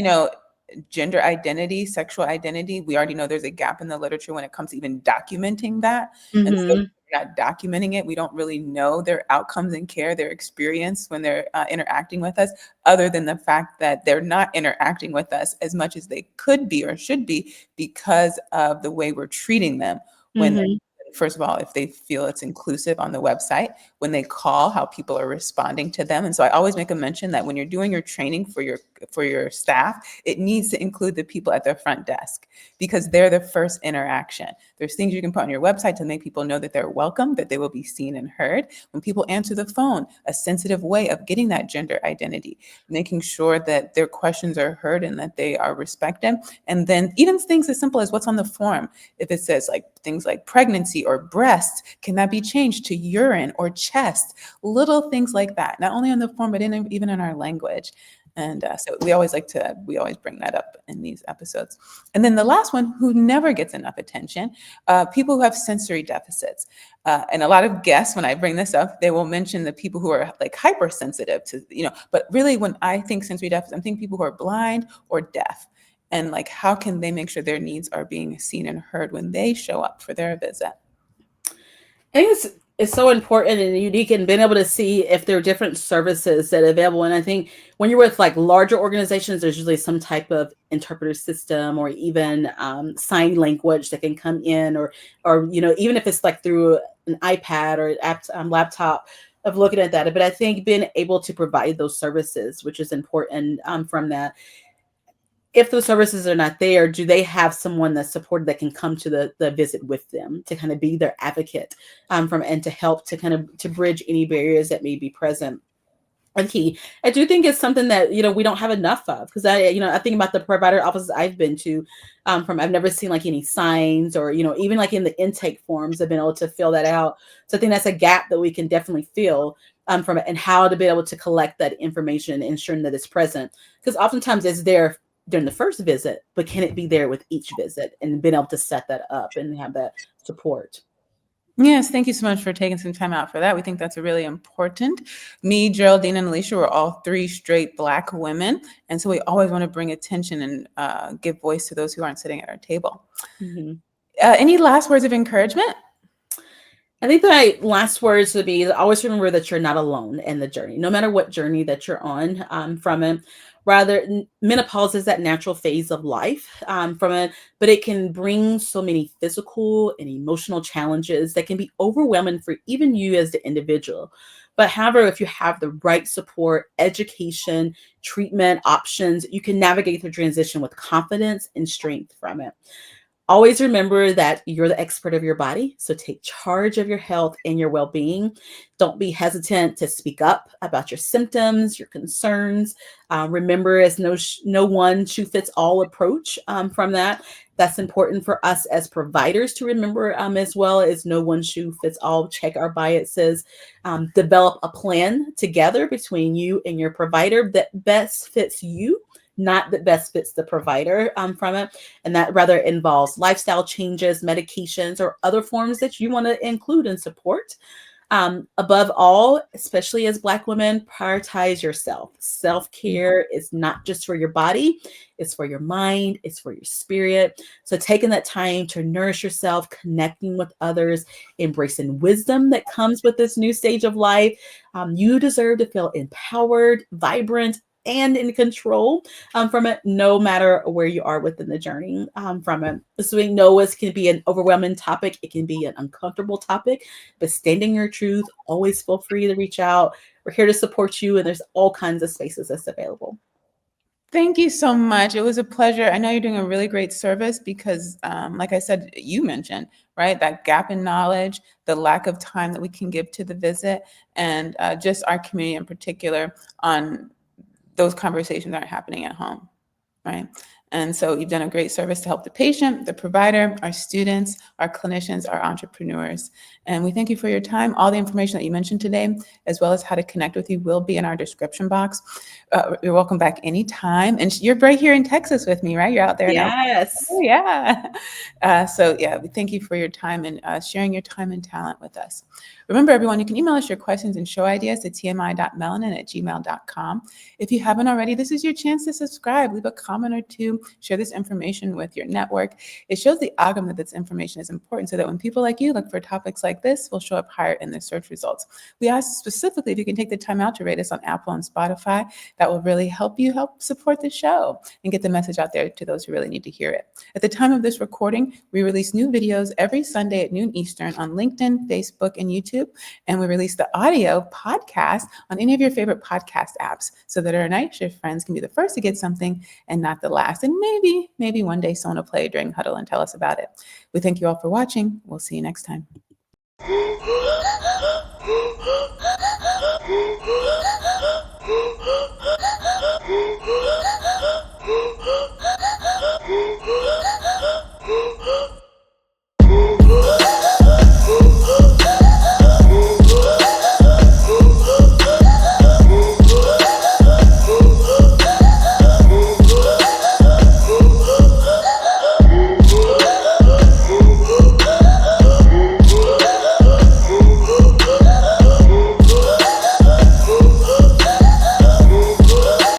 [SPEAKER 1] gender identity, sexual identity, we already know there's a gap in the literature when it comes to even documenting that. And so if
[SPEAKER 2] Hmm.
[SPEAKER 1] we're not documenting it, we don't really know their outcomes in care, their experience when they're interacting with us, other than the fact that they're not interacting with us as much as they could be or should be because of the way we're treating them when
[SPEAKER 2] Hmm.
[SPEAKER 1] first of all, if they feel it's inclusive on the website, when they call, how people are responding to them. And so I always make a mention that when you're doing your training for your staff, it needs to include the people at their front desk because they're the first interaction. There's things you can put on your website to make people know that they're welcome, that they will be seen and heard. When people answer the phone, a sensitive way of getting that gender identity, making sure that their questions are heard and that they are respected. And then even things as simple as what's on the form. If it says like things like pregnancy or breast, can that be changed to urine or chest? Little things like that, not only on the form, but even in our language. And so we always bring that up in these episodes. And then the last one, who never gets enough attention, people who have sensory deficits. And a lot of guests, when I bring this up, they will mention the people who are like hypersensitive to, but really when I think sensory deficits, I'm thinking people who are blind or deaf. And like, how can they make sure their needs are being seen and heard when they show up for their visit?
[SPEAKER 2] I think it's so important and unique, and being able to see if there are different services that are available. And I think when you're with like larger organizations, there's usually some type of interpreter system or even, sign language that can come in, or even if it's like through an iPad or laptop of looking at that. But I think being able to provide those services, which is important, from that. If those services are not there, do they have someone that's supported that can come to the visit with them to kind of be their advocate, from and to help to kind of to bridge any barriers that may be present? And key, I do think it's something that we don't have enough of, because I think about the provider offices I've been to, from I've never seen like any signs or even like in the intake forms I've been able to fill that out. So I think that's a gap that we can definitely fill, from it, and how to be able to collect that information, ensuring that it's present, because oftentimes it's there during the first visit, but can it be there with each visit, and being able to set that up and have that support.
[SPEAKER 1] Yes, thank you so much for taking some time out for that. We think that's really important. Me, Geraldine, and Alicia were all three straight Black women. And so we always want to bring attention and give voice to those who aren't sitting at our table.
[SPEAKER 2] Mhm.
[SPEAKER 1] Any last words of encouragement?
[SPEAKER 2] I think my last words would be always remember that you're not alone in the journey, no matter what journey that you're on, from it. Rather, menopause is that natural phase of life, from it, but it can bring so many physical and emotional challenges that can be overwhelming for even you as the individual. But however, if you have the right support, education, treatment options, you can navigate the transition with confidence and strength from it. Always remember that you're the expert of your body. So take charge of your health and your well-being. Don't be hesitant to speak up about your symptoms, your concerns. Remember, as no one shoe fits all approach from that. That's important for us as providers to remember, as well as no one shoe fits all. Check our biases. Develop a plan together between you and your provider that best fits you, not that best fits the provider from it. And that rather involves lifestyle changes, medications, or other forms that you want to include and support. Above all, especially as Black women, prioritize yourself. Self-care is not just for your body, it's for your mind, it's for your spirit. So taking that time to nourish yourself, connecting with others, embracing wisdom that comes with this new stage of life. You deserve to feel empowered, vibrant, and in control from it, no matter where you are within the journey from it. So we know it can be an overwhelming topic. It can be an uncomfortable topic, but standing your truth, always feel free to reach out. We're here to support you, and there's all kinds of spaces that's available.
[SPEAKER 1] Thank you so much. It was a pleasure. I know you're doing a really great service because, like I said, you mentioned, right, that gap in knowledge, the lack of time that we can give to the visit, and just our community in particular on those conversations aren't happening at home, right? And so you've done a great service to help the patient, the provider, our students, our clinicians, our entrepreneurs. And we thank you for your time. All the information that you mentioned today, as well as how to connect with you, will be in our description box. You're welcome back anytime. And you're right here in Texas with me, right? You're out there now.
[SPEAKER 2] Yes.
[SPEAKER 1] Oh, yeah. So yeah, we thank you for your time and sharing your time and talent with us. Remember, everyone, you can email us your questions and show ideas to tmi.melanin@gmail.com. If you haven't already, this is your chance to subscribe, leave a comment or two, share this information with your network. It shows the algorithm that this information is important so that when people like you look for topics like this, we'll show up higher in the search results. We ask specifically if you can take the time out to rate us on Apple and Spotify. That will really help you help support the show and get the message out there to those who really need to hear it. At the time of this recording, we release new videos every Sunday at noon Eastern on LinkedIn, Facebook, and YouTube. And we release the audio podcast on any of your favorite podcast apps so that our night shift friends can be the first to get something and not the last. And maybe one day someone will play during huddle and tell us about it. We thank you all for watching. We'll see you next time.